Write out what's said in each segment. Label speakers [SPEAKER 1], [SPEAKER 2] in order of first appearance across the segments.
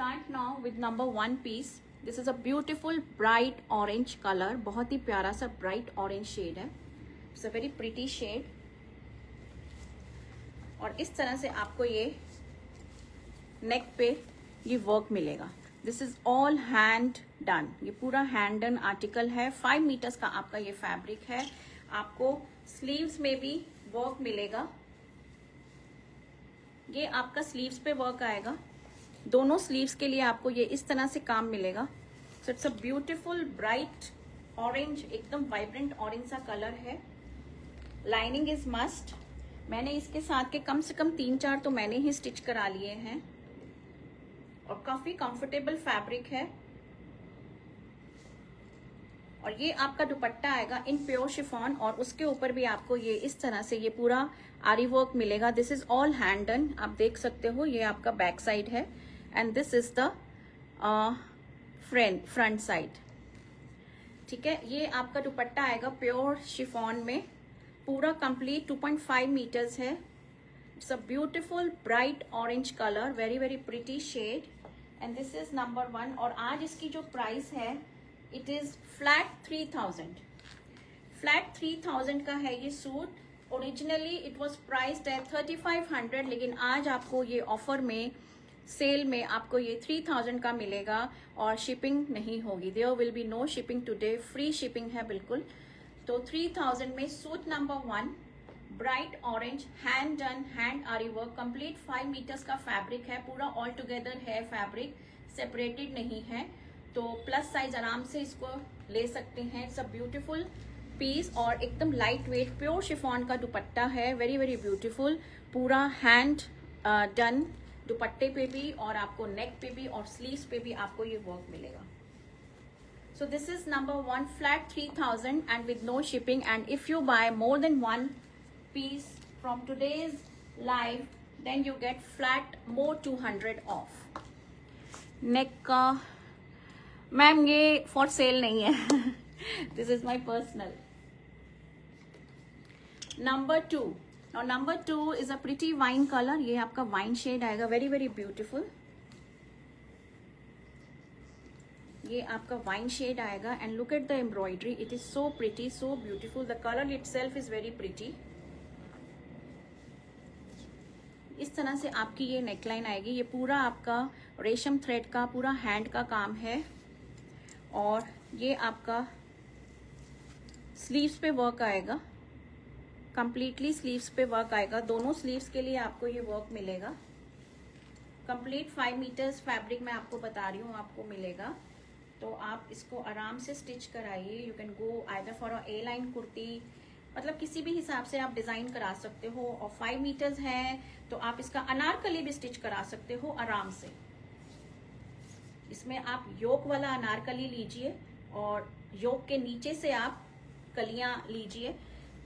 [SPEAKER 1] start now with number 1 piece. This is a beautiful bright orange color. बहुत ही प्यारा सा bright orange shade है. It's a very pretty shade. और इस तरह से आपको ये neck पे ये work मिलेगा. This is all hand done. ये पूरा hand done article है. 5 meters का आपका ये fabric है. आपको sleeves में भी work मिलेगा. ये आपका स्लीव्स पे वर्क आएगा. दोनों स्लीव्स के लिए आपको ये इस तरह से काम मिलेगा. सो it's a beautiful bright orange, एकदम वाइब्रेंट ऑरेंज सा कलर है. Lining is must. मैंने इसके साथ के कम से कम 3-4 तो मैंने ही स्टिच करा लिए हैं और काफी कंफर्टेबल फैब्रिक है. और ये आपका दुपट्टा आएगा इन प्योर शिफॉन और उसके ऊपर भी आपको ये इस तरह से ये पूरा आरी वर्क मिलेगा. This is all hand done. आप देख सकते हो ये आपका बैक साइड है and this is the front side. ठीक है, ये आपका दुपट्टा आएगा प्योर शिफॉन में, पूरा कंप्लीट 2.5 मीटर्स है. It's a beautiful bright orange colour, very very pretty shade and this is number 1. और आज इसकी जो प्राइस है इट इज फ्लैट 3000. फ्लैट 3000 का है ये suit. Originally it was priced at 3500, लेकिन आज आपको ये ऑफर में सेल में आपको ये 3000 का मिलेगा और शिपिंग नहीं होगी. There will be no shipping today, free shipping है बिल्कुल. तो 3000 में suit number 1 bright orange hand done, hand aari work, complete 5 metres का फैब्रिक है. पूरा ऑल टुगेदर है फैब्रिक, सेपरेटेड नहीं है. तो प्लस साइज आराम से इसको ले सकते हैं. इट्स अ ब्यूटीफुल पीस और एकदम लाइट वेट प्योर शिफॉन का दुपट्टा है. वेरी वेरी ब्यूटीफुल, पूरा हैंड डन दुपट्टे पे भी और आपको नेक पे भी और स्लीव्स पे भी आपको ये वर्क मिलेगा. So this is number 1 flat 3000 and with no shipping. And if you buy more than 1 piece from today's live then you get flat more 200 off. नेक का मैम ये फॉर सेल नहीं है. This is my personal. Number 2. और number 2 is a pretty wine colour. ये आपका wine shade आएगा, very very beautiful. ये आपका वाइन शेड आएगा and look at the embroidery. It is so pretty, so beautiful. The colour itself is very pretty. इस तरह से आपकी ये नेकलाइन आएगी. ये पूरा आपका रेशम थ्रेड का पूरा हैंड का काम है और ये आपका स्लीव्स पे वर्क आएगा, कंप्लीटली स्लीव्स पे वर्क आएगा. दोनों स्लीव्स के लिए आपको ये वर्क मिलेगा. कंप्लीट 5 मीटर्स फैब्रिक मैं आपको बता रही हूँ आपको मिलेगा. तो आप इसको आराम से स्टिच कराइए. You can go either for a A line kurti, मतलब किसी भी हिसाब से आप डिजाइन करा सकते हो. और 5 मीटर्स है तो आप इसका अनारकली भी स्टिच करा सकते हो आराम से. इसमें आप योक वाला अनारकली लीजिए और योक के नीचे से आप कलियां लीजिए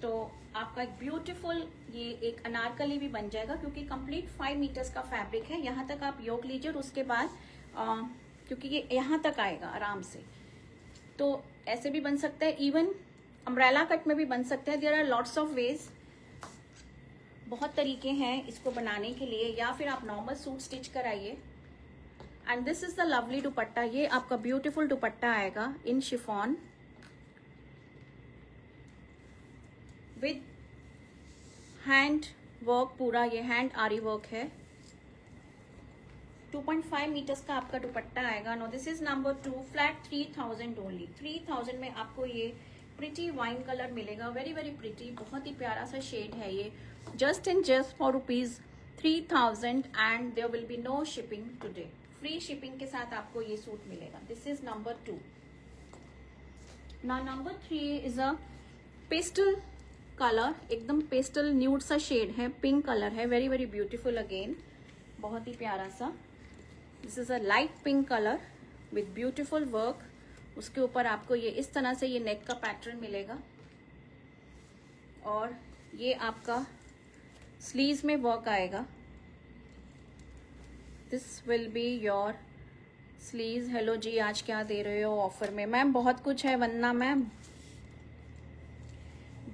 [SPEAKER 1] तो आपका एक ब्यूटीफुल ये एक अनारकली भी बन जाएगा. क्योंकि कंप्लीट 5 मीटर्स का फैब्रिक है. यहाँ तक आप योक लीजिए और उसके बाद क्योंकि ये यहाँ तक आएगा आराम से, तो ऐसे भी बन सकता है. इवन अम्ब्रेला कट में भी बन सकते हैं. There are lots of ways, बहुत तरीके हैं इसको बनाने के लिए. या फिर आप नॉर्मल सूट स्टिच कराइए. And this is the lovely dupatta. ये आपका ब्यूटीफुल दुपट्टा आएगा इन शिफॉन विद हैंड वर्क. पूरा ये हैंड आरी वर्क है. 2.5 मीटर्स का आपका दुपट्टा आएगा. No this is number 2 flat 3000 only. 3000 में आपको ये प्रिटी वाइन कलर मिलेगा. वेरी वेरी प्रिटी, बहुत ही प्यारा सा शेड है ये. Just and just for ₹3000 and there will be no shipping today. Free shipping के साथ आपको ये सूट मिलेगा. This is number 2. Now number 3 is a pastel colour. एकदम पेस्टल न्यूड सा शेड है, पिंक कलर है. वेरी वेरी ब्यूटीफुल अगेन, बहुत ही प्यारा सा. This is a light pink colour with beautiful work. उसके ऊपर आपको ये इस तरह से ये नेक का पैटर्न मिलेगा और ये आपका स्लीव्स में वर्क आएगा. This will be your sleeves. Hello ji, आज क्या दे रहे हो ऑफर में? मैम बहुत कुछ है वंदना मैम,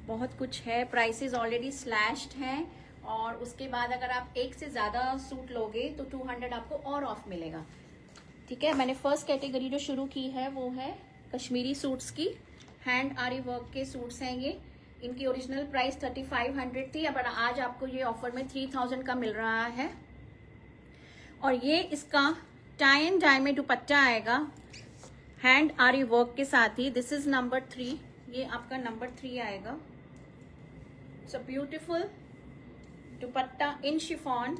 [SPEAKER 1] बहुत कुछ है. प्राइसेस ऑलरेडी स्लैश्ड हैं और उसके बाद अगर आप एक से ज्यादा सूट लोगे तो 200 आपको और ऑफ मिलेगा. ठीक है, मैंने फर्स्ट कैटेगरी जो शुरू की है वो है कश्मीरी सूट्स की। हैंड आरी वर्क के सूट्स हैं ये। इनकी ओरिजिनल प्राइस 3500 थी, पर आज आपको ये ऑफर में 3000 का मिल रहा है। और ये इसका टाई एंड डाई में दुपट्टा आएगा हैंड आरी वर्क के साथ ही। दिस इज नंबर 3, ये आपका नंबर 3 आएगा। So beautiful dupatta in chiffon,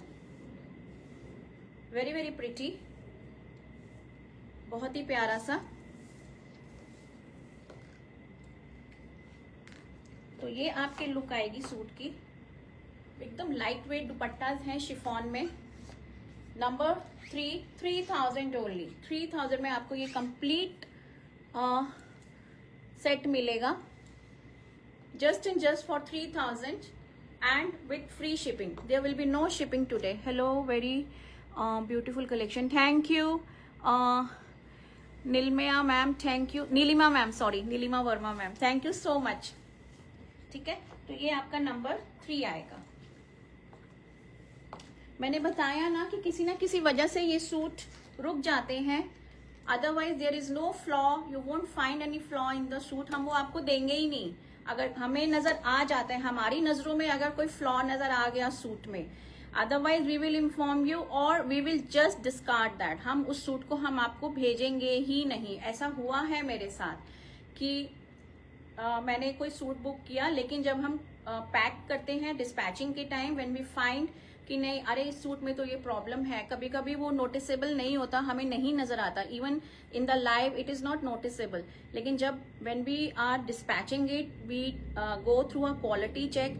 [SPEAKER 1] very very pretty, बहुत ही प्यारा सा। तो ये आपके लुक आएगी सूट की। एकदम लाइट वेट दुपट्टास हैं शिफॉन में। Number 3, 3000 only. 3000 में आपको ये कंप्लीट सेट मिलेगा, just and just for 3000 and with free shipping. There will be no shipping today. Hello, very beautiful collection, thank you Neelima ma'am, thank you Neelima ma'am, sorry Neelima Verma ma'am, thank you so much. ठीक है, तो ये आपका number 3 आएगा। मैंने बताया ना कि किसी ना किसी वजह से ये सूट रुक जाते हैं, otherwise there is no flaw, you won't find any flaw in the suit. हम वो आपको देंगे ही नहीं। अगर हमें नजर आ जाता है, हमारी नजरों में अगर कोई फ्लॉ नजर आ गया सूट में, otherwise we will inform you और we will just discard that. हम उस सूट को हम आपको भेजेंगे ही नहीं। ऐसा हुआ है मेरे साथ कि मैंने कोई सूट बुक किया, लेकिन जब हम पैक करते हैं डिस्पैचिंग के टाइम, व्हेन वी फाइंड कि नहीं, अरे इस सूट में तो ये प्रॉब्लम है, कभी कभी वो नोटिसेबल नहीं होता, हमें नहीं नजर आता, even in the live it is not noticeable. लेकिन जब when we are dispatching it, we go through a quality check,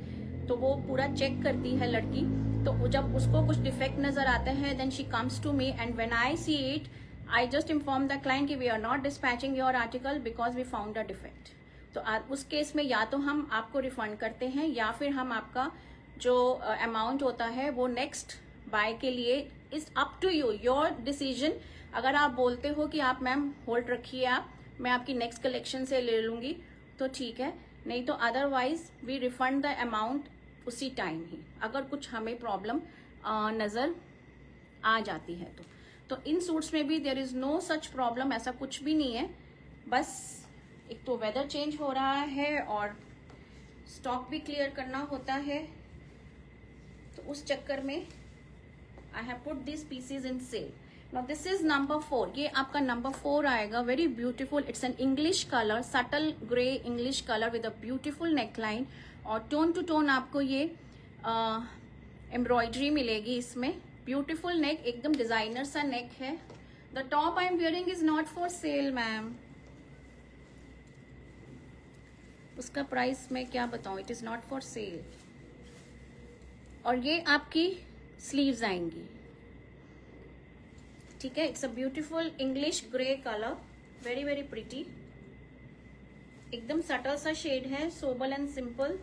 [SPEAKER 1] तो वो पूरा चेक करती है लड़की। तो जब उसको कुछ डिफेक्ट नजर आता है, then she comes to me and when I see it, I just inform the client कि we are not dispatching your article because we found a defect. तो उस केस में या तो हम आपको रिफंड करते हैं या फिर हम आपका जो अमाउंट होता है वो नेक्स्ट बाय के लिए is up to you, your decision. अगर आप बोलते हो कि आप मैम होल्ड रखिए, आप मैं आपकी नेक्स्ट कलेक्शन से ले लूंगी, तो ठीक है, नहीं तो otherwise we refund the amount उसी टाइम ही, अगर कुछ हमें प्रॉब्लम नजर आ जाती है तो इन सूट्स में भी there is no such problem, ऐसा कुछ भी नहीं है। बस एक तो वेदर चेंज हो रहा है और स्टॉक भी क्लियर करना होता है, तो उस चक्कर में I have put this pieces in sale. Now this is number 4, ये आपका नंबर 4 आएगा। Very beautiful, it's an English colour, subtle grey English colour with a beautiful neckline, और टोन टू टोन आपको ये एम्ब्रॉयडरी मिलेगी इसमें। ब्यूटीफुल नेक, एकदम designer सा नेक है। The top I am wearing is not for sale ma'am, उसका प्राइस मैं क्या बताऊं, it is not for sale. और ये आपकी स्लीव्स आएंगी, ठीक है। It's a beautiful English grey colour, very very pretty, एकदम सटल सा शेड है, सोबल एंड सिंपल।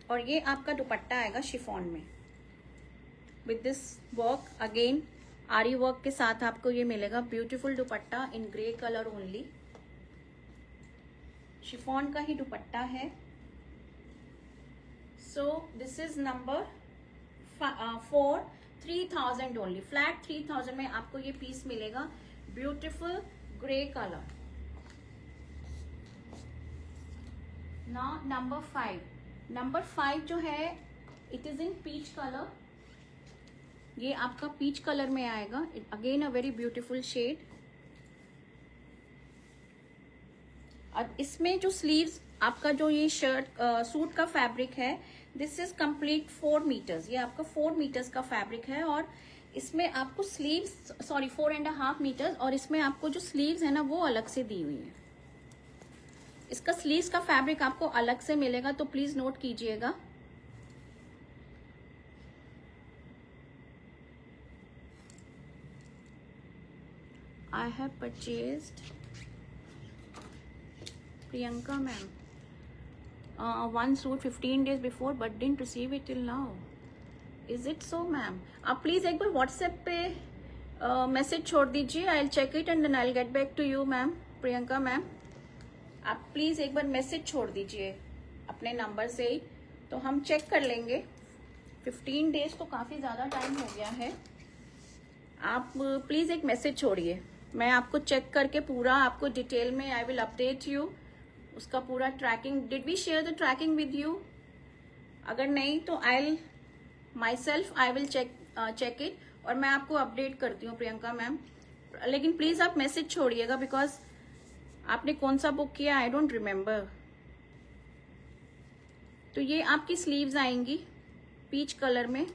[SPEAKER 1] और ये आपका दुपट्टा आएगा शिफॉन में with this work, again aari work के साथ आपको ये मिलेगा। Beautiful dupatta in grey colour only, chiffon का ही दुपट्टा है। So this is number 4, 3000 only, flat 3000 में आपको ये पीस मिलेगा। Beautiful grey colour. Now number 5 जो है, it is in peach colour, ये आपका पीच कलर में आएगा। Again a very beautiful shade. और इसमें जो स्लीव्स आपका जो ये शर्ट सूट का फैब्रिक है, दिस इज कंप्लीट 4 मीटर्स, ये आपका 4 मीटर्स का फैब्रिक है। और इसमें आपको स्लीव्स 4.5 मीटर्स, और इसमें आपको जो स्लीव्स है ना वो अलग से दी हुई है। इसका स्लीव्स का फैब्रिक आपको अलग से मिलेगा, तो प्लीज नोट कीजिएगा। I have purchased, Priyanka ma'am, one suit 15 days before but didn't receive it till now. Is it so ma'am? आप प्लीज एक बार व्हाट्सएप पे मैसेज छोड़ दीजिए, I will check it and then I will get back to you ma'am. Priyanka ma'am, आप please एक बार message छोड़ दीजिए अपने नंबर से ही, तो हम चेक कर लेंगे। 15 डेज तो काफी ज्यादा टाइम हो गया है। आप प्लीज एक मैसेज छोड़िए, मैं आपको चेक करके पूरा आपको डिटेल में आई विल अपडेट यू। उसका पूरा tracking, did we share the tracking with you? अगर नहीं तो आई विल चेक इट और मैं आपको अपडेट करती हूँ प्रियंका मैम। लेकिन प्लीज आप मैसेज छोड़िएगा, बिकॉज आपने कौन सा बुक किया आई डोंट रिमेम्बर। तो ये आपकी स्लीव्स आएंगी पीच कलर में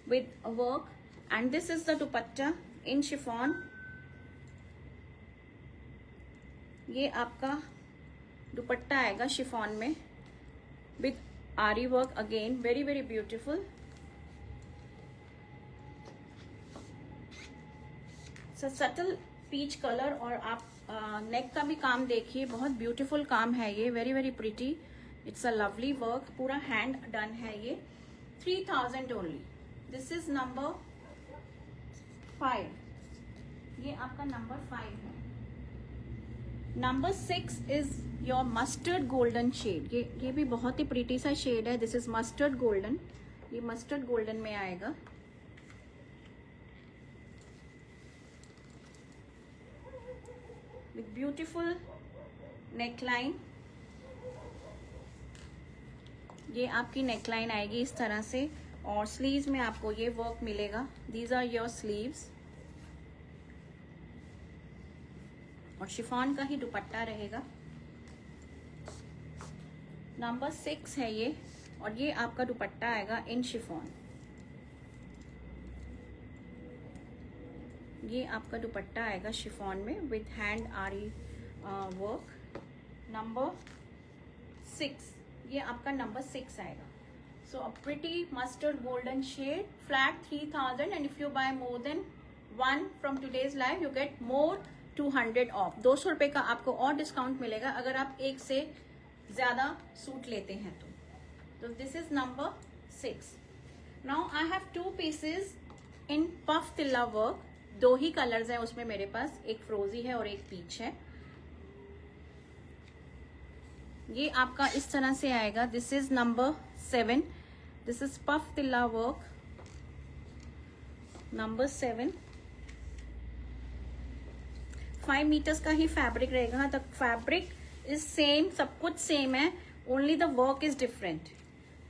[SPEAKER 1] with work, and this is the dupatta in chiffon. ये आपका दुपट्टा आएगा शिफॉन में with aari work, again very very beautiful. Subtle peach colour, और आप नेक का भी काम देखिए, बहुत ब्यूटीफुल काम है ये, very very pretty. It's a lovely work, पूरा हैंड डन है ये। 3000 ओनली। दिस इज नंबर 5, ये आपका नंबर 5 है। Number 6 is your mustard golden shade. ये भी बहुत ही प्रिटी सा शेड है। दिस इज मस्टर्ड गोल्डन, ये मस्टर्ड गोल्डन में आएगा। विथ ब्यूटीफुल नेकलाइन, ये आपकी नेकलाइन आएगी इस तरह से, और स्लीव्स में आपको ये वर्क मिलेगा। दीज आर योर स्लीव्स, और शिफॉन का ही दुपट्टा रहेगा। नंबर 6 है ये, और ये आपका दुपट्टा आएगा इन शिफॉन। ये आपका दुपट्टा आएगा शिफॉन में with hand aari work. Number 6, ये आपका नंबर 6 आएगा। So a pretty mustard golden shade, flat 3000, and if you buy more than 1 from today's live you get more 200 off. 200 रुपए का आपको और डिस्काउंट मिलेगा अगर आप एक से ज्यादा सूट लेते हैं तो this is number 6। Now I have 2 pieces in puff tilla work. 2 ही कलर्स हैं उसमें मेरे पास, एक फ्रोजी है और एक पीच है। ये आपका इस तरह से आएगा। This is number 7, this is puff tilla work number 7। 5 metres का ही फैब्रिक रहेगा। द फैब्रिक इज सेम, सब कुछ सेम है, only the work is different.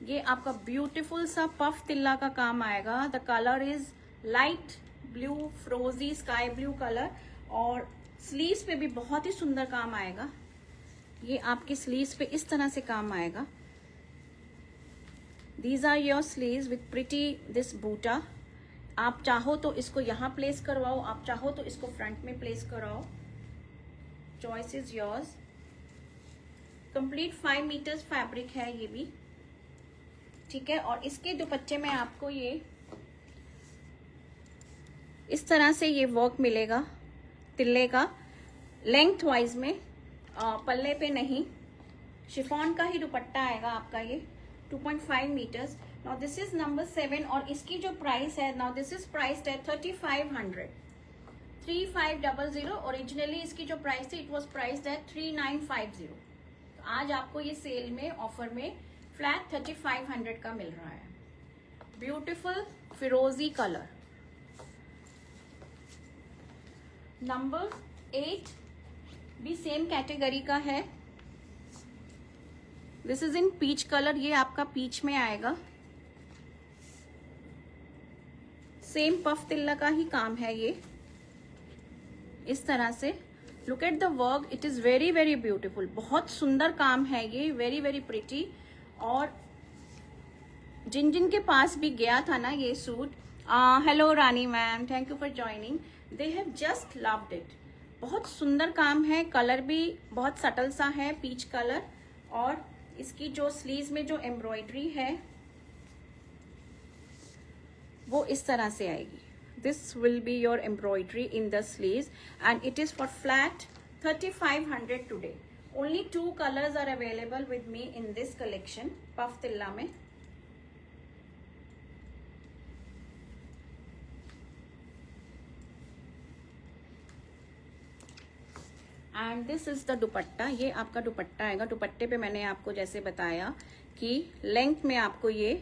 [SPEAKER 1] ये आपका ब्यूटीफुल सा पफ तिल्ला का काम आएगा। The colour is light blue, फ्रोजी स्काई ब्लू कलर, और स्लीव्स पे भी बहुत ही सुंदर काम आएगा। ये आपकी स्लीव्स पे इस तरह से काम आएगा। These are your sleeves with pretty this बूटा। आप चाहो तो इसको यहाँ प्लेस करवाओ, आप चाहो तो इसको फ्रंट में प्लेस कराओ, choice is yours. Complete 5 metres fabric है ये भी, ठीक है। और इसके दुपट्टे में आपको ये इस तरह से ये वर्क मिलेगा तिल्ले का, लेंथ वाइज में, पल्ले पे नहीं। शिफॉन का ही दुपट्टा आएगा आपका ये, 2.5 metres. Now this is number 7, और इसकी जो प्राइस है, now this is priced at 3500, 3500। Originally इसकी जो प्राइस थी इट वाज प्राइस्ड एट 3950। तो आज आपको ये सेल में, ऑफर में फ्लैट 3500 का मिल रहा है। ब्यूटीफुल फिरोजी कलर। नंबर 8 भी सेम कैटेगरी का है। This is in peach colour, ये आपका पीच में आएगा। सेम पफ तिल्ला का ही काम है ये, इस तरह से। Look at the work, it is very very beautiful, बहुत सुंदर काम है ये, वेरी वेरी प्रिटी। और जिन जिन के पास भी गया था ना ये suit, hello Rani ma'am, thank you for joining, they have just loved it. बहुत सुंदर काम है, कलर भी बहुत सटल सा है, पीच कलर। और इसकी जो स्लीव्स में जो एम्ब्रॉयडरी है वो इस तरह से आएगी। This will be your embroidery in the sleeves, and it is for flat 3500 today. Only 2 colours are available with me in this collection puff tilla में। And this is the dupatta. ये आपका दुपट्टा आएगा। दुपट्टे पे मैंने आपको जैसे बताया कि लेंथ में आपको ये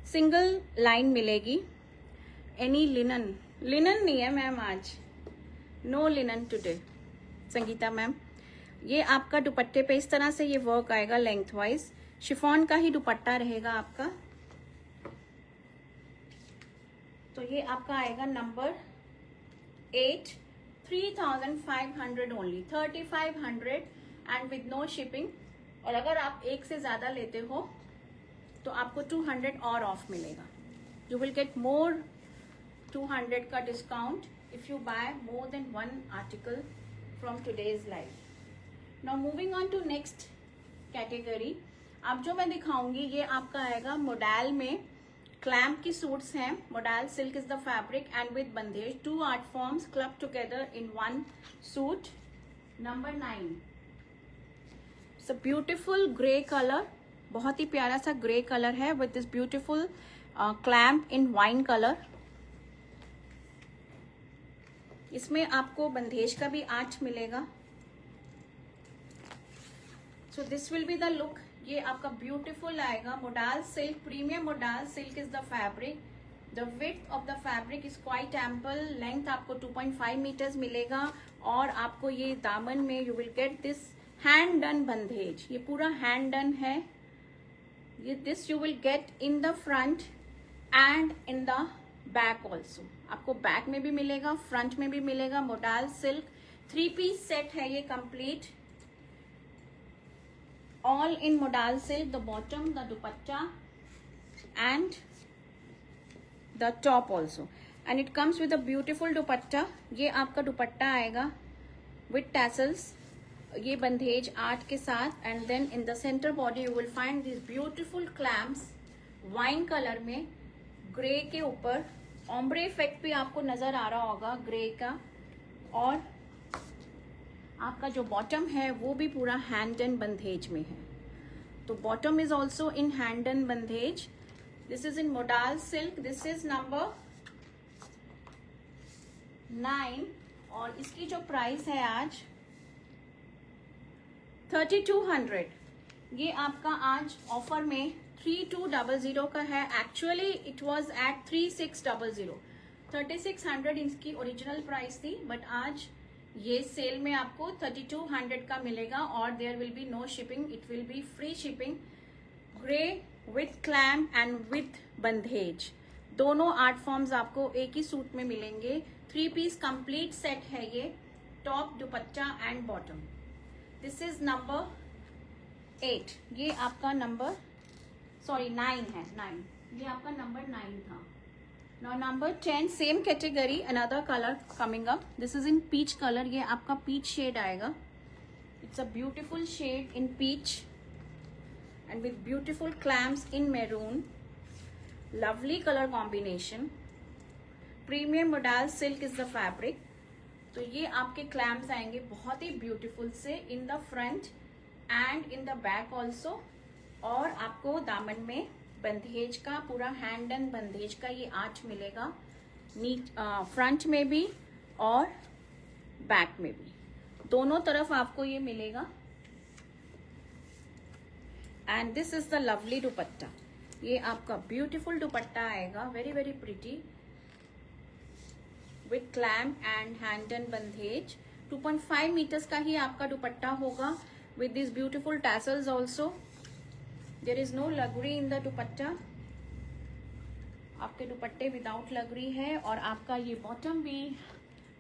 [SPEAKER 1] सिंगल लाइन मिलेगी। एनी लिनन, लिनन नहीं है मैम आज, no linen today Sangeeta ma'am. ये आपका दुपट्टे पे इस तरह से ये वर्क आएगा लेंथ वाइज। शिफॉन का ही दुपट्टा रहेगा आपका। तो ये आपका आएगा number 8, 3500 only, 3500 and with no shipping. और अगर आप एक से ज्यादा लेते हो तो आपको 200 और ऑफ मिलेगा। यू विल गेट मोर 200 का discount if you buy more than 1 article from today's live. Now moving on to next category. अब जो मैं दिखाऊंगी ये आपका आएगा मोडाल में। क्लैम्प की सूट्स हैं। Modal silk is the fabric and with bandhej, 2 art forms club together in 1 suit. Number 9, it's a beautiful grey colour, बहुत ही प्यारा सा ग्रे कलर है with this beautiful clamp in wine colour. इसमें आपको बंदेज का भी आर्ट मिलेगा। So this will be the look. ये आपका ब्यूटीफुल आएगा। Modal silk, premium modal silk is the fabric. The width of the fabric is quite ample. Length आपको 2.5 metres मिलेगा। और आपको ये दामन में you will get this hand done bandhej. ये पूरा हैंड डन है। ये this you will get in the front and in the back also. आपको बैक में भी मिलेगा, फ्रंट में भी मिलेगा। मोडाल सिल्क 3 पीस सेट है ये complete, all in modal silk, the bottom, the dupatta and the top also, and it comes with a beautiful dupatta। ये आपका दुपट्टा आएगा with tassels, ये बंदेज आर्ट के साथ। And then in the centre body you will find this beautiful clamps wine colour में, grey के ऊपर। Ombre effect भी आपको नजर आ रहा होगा ग्रे का। और आपका जो बॉटम है वो भी पूरा हैंड एंड बंदेज में है। तो bottom is also in hand and bandhej. This is in modal silk. This is number 9 और इसकी जो प्राइस है आज 3200। ये आपका आज ऑफर में 3200 का है। Actually it was at 3600। 3600 इसकी ओरिजिनल प्राइस थी, बट आज ये सेल में आपको 3200 का मिलेगा। और there will be no shipping, it will be free shipping. Grey with clamp and with bandhej, दोनों आर्ट फॉर्म्स आपको एक ही सूट में मिलेंगे। 3 पीस कंप्लीट सेट है ये, top, dupatta and bottom. This is number 8। ये आपका नंबर 9 है, 9। ये आपका नंबर 9 था। Now number 10, same category, another color coming up. This is in peach color. ये आपका peach shade आएगा. It's a beautiful shade in peach and with beautiful clamps in maroon. Lovely color combination. Premium modal silk is the fabric. तो ये आपके clamps आएंगे बहुत ही beautiful से in the front and in the back also. और आपको दामन में बंदेज का पूरा हैंड एंड बंदेज का ये आर्ट मिलेगा, फ्रंट में भी और बैक में भी, दोनों तरफ आपको ये मिलेगा। And this is the lovely dupatta. ये आपका ब्यूटीफुल दुपट्टा आएगा, very very pretty, with clamp and hand and bandhej. 2.5 metres का ही आपका दुपट्टा होगा with this beautiful tassels also. There is no lagdi in the dupatta. आपके दुपट्टे विदाउट लगरी है। और आपका ये बॉटम भी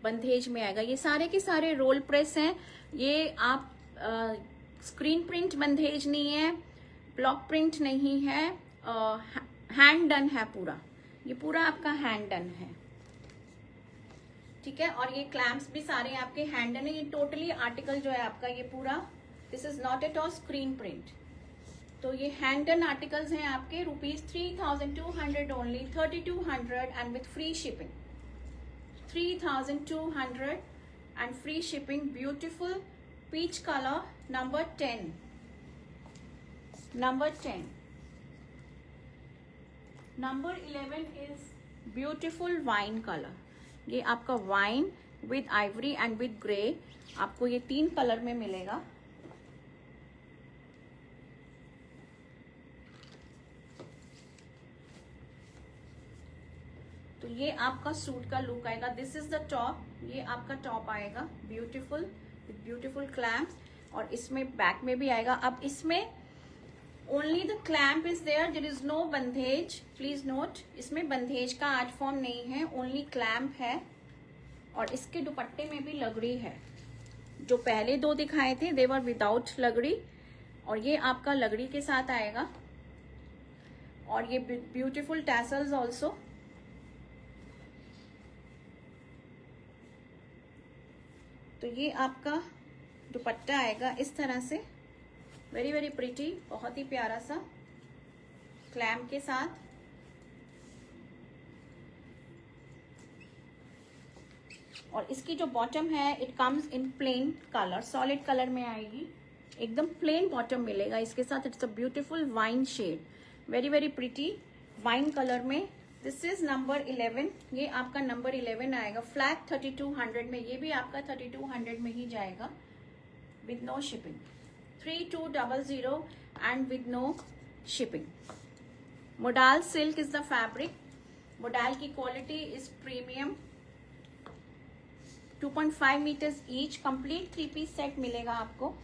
[SPEAKER 1] बंदेज में आएगा। ये सारे के सारे रोल प्रेस हैं। ये आप स्क्रीन प्रिंट बंदेज नहीं है, ब्लॉक प्रिंट नहीं है, हैंड डन है पूरा। ये पूरा आपका हैंड डन है, ठीक है। और ये क्लैम्प्स भी सारे आपके हैंड डन है। ये टोटली आर्टिकल जो है आपका ये पूरा, this is not at all screen print. तो ये हैंड डन आर्टिकल्स हैं आपके। ₹3200 only, 3200 and with free shipping. 3200 and free shipping. Beautiful peach colour, number 10। Number 10। Number 11 is beautiful wine colour. ये आपका wine with ivory and with grey. आपको ये 3 colour में मिलेगा। तो ये आपका सूट का लुक आएगा। दिस इज द टॉप, ये आपका टॉप आएगा ब्यूटीफुल विथ ब्यूटीफुल क्लैम्प्स, और इसमें बैक में भी आएगा। अब इसमें only the clamp is there, there is no bandhej, please note, इसमें बंधेज का आर्ट फॉर्म नहीं है, ओनली क्लैम्प है। और इसके दुपट्टे में भी लगड़ी है। जो पहले 2 दिखाए थे दे वर विदाउट लगड़ी, और ये आपका लगड़ी के साथ आएगा। और ये ब्यूटीफुल टैसल्स ऑल्सो। तो ये आपका दुपट्टा आएगा इस तरह से, वेरी वेरी प्रिटी, बहुत ही प्यारा सा क्लैम्प के साथ। और इसकी जो बॉटम है it comes in plain colour, solid colour में आएगी, एकदम प्लेन बॉटम मिलेगा इसके साथ। It's a beautiful wine shade, very very pretty wine colour में। दिस इज नंबर 11, ये आपका नंबर 11 आएगा, फ्लैट 3200 में। ये भी आपका 3200 में ही जाएगा with no shipping, 3200 and with no shipping. Modal silk is the fabric, modal की quality is premium. 2.5 metres each, complete 3 piece set मिलेगा आपको।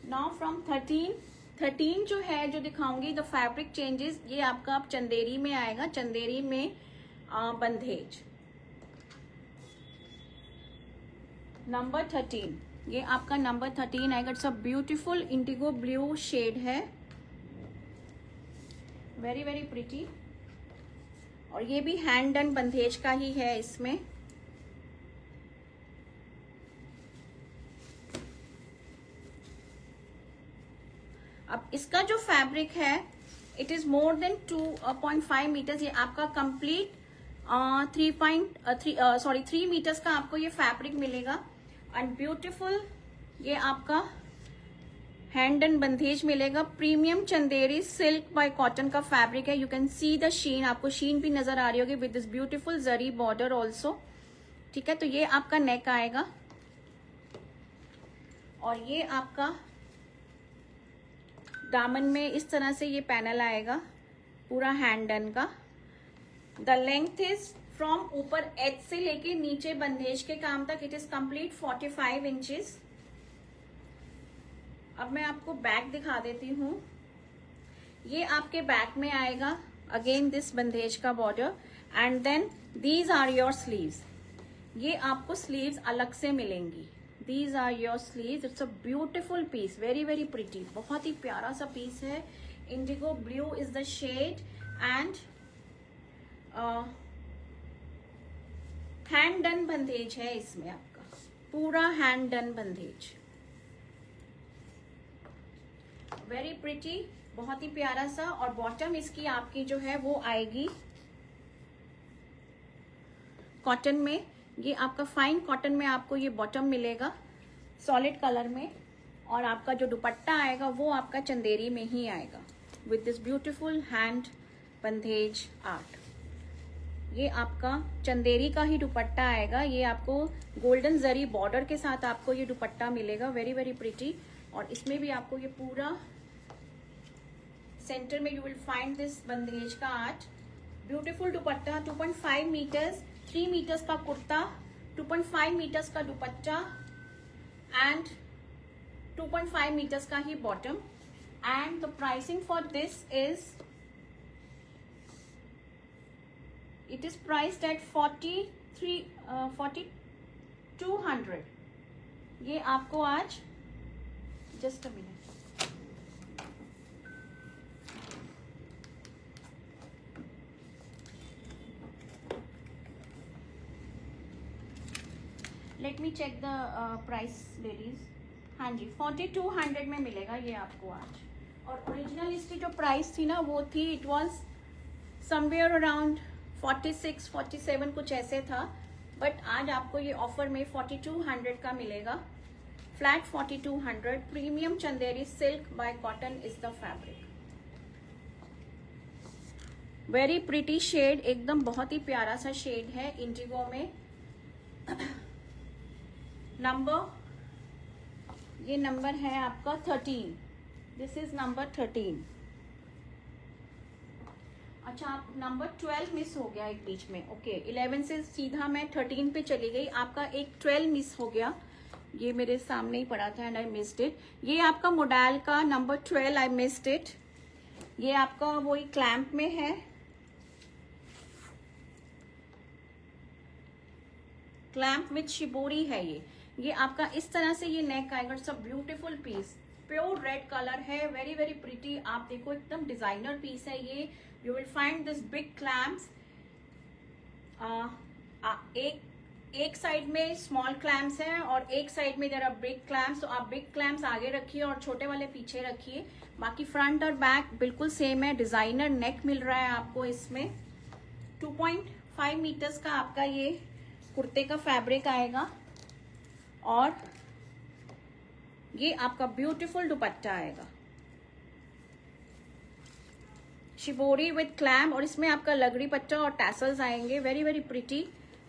[SPEAKER 1] नाउ फ्रॉम 13 जो है जो दिखाऊंगी, द फैब्रिक चेंजेस, ये आपका अब चंदेरी में आएगा, चंदेरी में बंधेज। नंबर 13, ये आपका नंबर 13 आएगा। It's a beautiful indigo blue shade है, वेरी वेरी प्रिटी। और ये भी हैंड डन बंधेज का ही है इसमें। अब इसका जो फैब्रिक है it is more than 2.5 metres. ये आपका कंप्लीट 3 मीटर्स का आपको ये फैब्रिक मिलेगा। एंड ब्यूटीफुल ये आपका हैंड एंड बंधेज मिलेगा। Premium Chanderi silk by cotton का फैब्रिक है। यू कैन सी द शीन, आपको शीन भी नजर आ रही होगी with this beautiful zari border also. ठीक है, तो ये आपका नेक आएगा, और ये आपका दामन में इस तरह से ये पैनल आएगा पूरा हैंड डन का। द लेंथ इज फ्रॉम ऊपर एज से लेके नीचे बंधेज के काम तक इट इज कंप्लीट 45 इंचेस। अब मैं आपको बैक दिखा देती हूँ। ये आपके बैक में आएगा, अगेन दिस बंधेज का border, and then these are your sleeves. ये आपको स्लीव्स अलग से मिलेंगी, these are your sleeves. It's a beautiful piece, very very pretty, बहुत ही प्यारा सा पीस है। Indigo blue is the shade, and hand done bandhej है इसमें, आपका पूरा hand done bandhej, very pretty, बहुत ही प्यारा सा। और बॉटम इसकी आपकी जो है वो आएगी कॉटन में। ये आपका फाइन कॉटन में आपको ये बॉटम मिलेगा सॉलिड कलर में, और आपका जो दुपट्टा आएगा वो आपका चंदेरी में ही आएगा with this beautiful hand bandhej art. ये आपका चंदेरी का ही दुपट्टा आएगा। ये आपको गोल्डन जरी बॉर्डर के साथ आपको ये दुपट्टा मिलेगा, वेरी वेरी प्रिटी। और इसमें भी आपको ये पूरा सेंटर में you will find this bandhej का art, beautiful dupatta. 2.5 metres, 3 metres का कुर्ता, 2.5 मीटर्स का दुपट्टा, एंड 2.5 मीटर्स का ही bottom. And the pricing for this is, it is priced at 4200। ये आपको आज, just a minute, let me check the price ladies. हाँ जी, 4200 में मिलेगा ये आपको आज। और ओरिजिनल इसकी जो प्राइस थी ना वो थी, इट वाज समवेयर अराउंड 46, 47 कुछ ऐसे था, बट आज आपको ये ऑफर में 4200 का मिलेगा, flat 4200। Premium Chanderi silk by cotton is the fabric. Very pretty shade, एकदम बहुत ही प्यारा सा शेड है इंडिगो में। ये नंबर है आपका 13। This is number 13। अच्छा, आप नंबर 12 मिस हो गया एक बीच में। ओके, 11 से सीधा मैं 13 पे चली गई, आपका एक 12 मिस हो गया। ये मेरे सामने ही पड़ा था एंड आई मिस्ड इट। ये आपका मोडाल का नंबर 12, आई मिस्ड इट। ये आपका वही क्लैंप में है, क्लैंप विथ शिबोरी है। ये आपका इस तरह से ये नेक आएगा। सब beautiful piece, pure red colour है, वेरी वेरी प्रिटी। आप देखो एकदम डिजाइनर पीस है ये। You will find this big clamps. एक साइड में स्मॉल क्लैम्प्स हैं और एक साइड में देयर आर बिग क्लैम्प्स। तो आप बिग क्लैम्प्स आगे रखिए और छोटे वाले पीछे रखिए। बाकी फ्रंट और बैक बिल्कुल सेम है। डिजाइनर नेक मिल रहा है आपको इसमें। 2.5 मीटर्स का आपका ये कुर्ते का फैब्रिक आएगा और ये आपका ब्यूटीफुल दुपट्टा आएगा, शिबोरी विथ क्लैम, और इसमें आपका लगड़ी पट्टा और टैसल्स आएंगे। वेरी वेरी प्रिटी,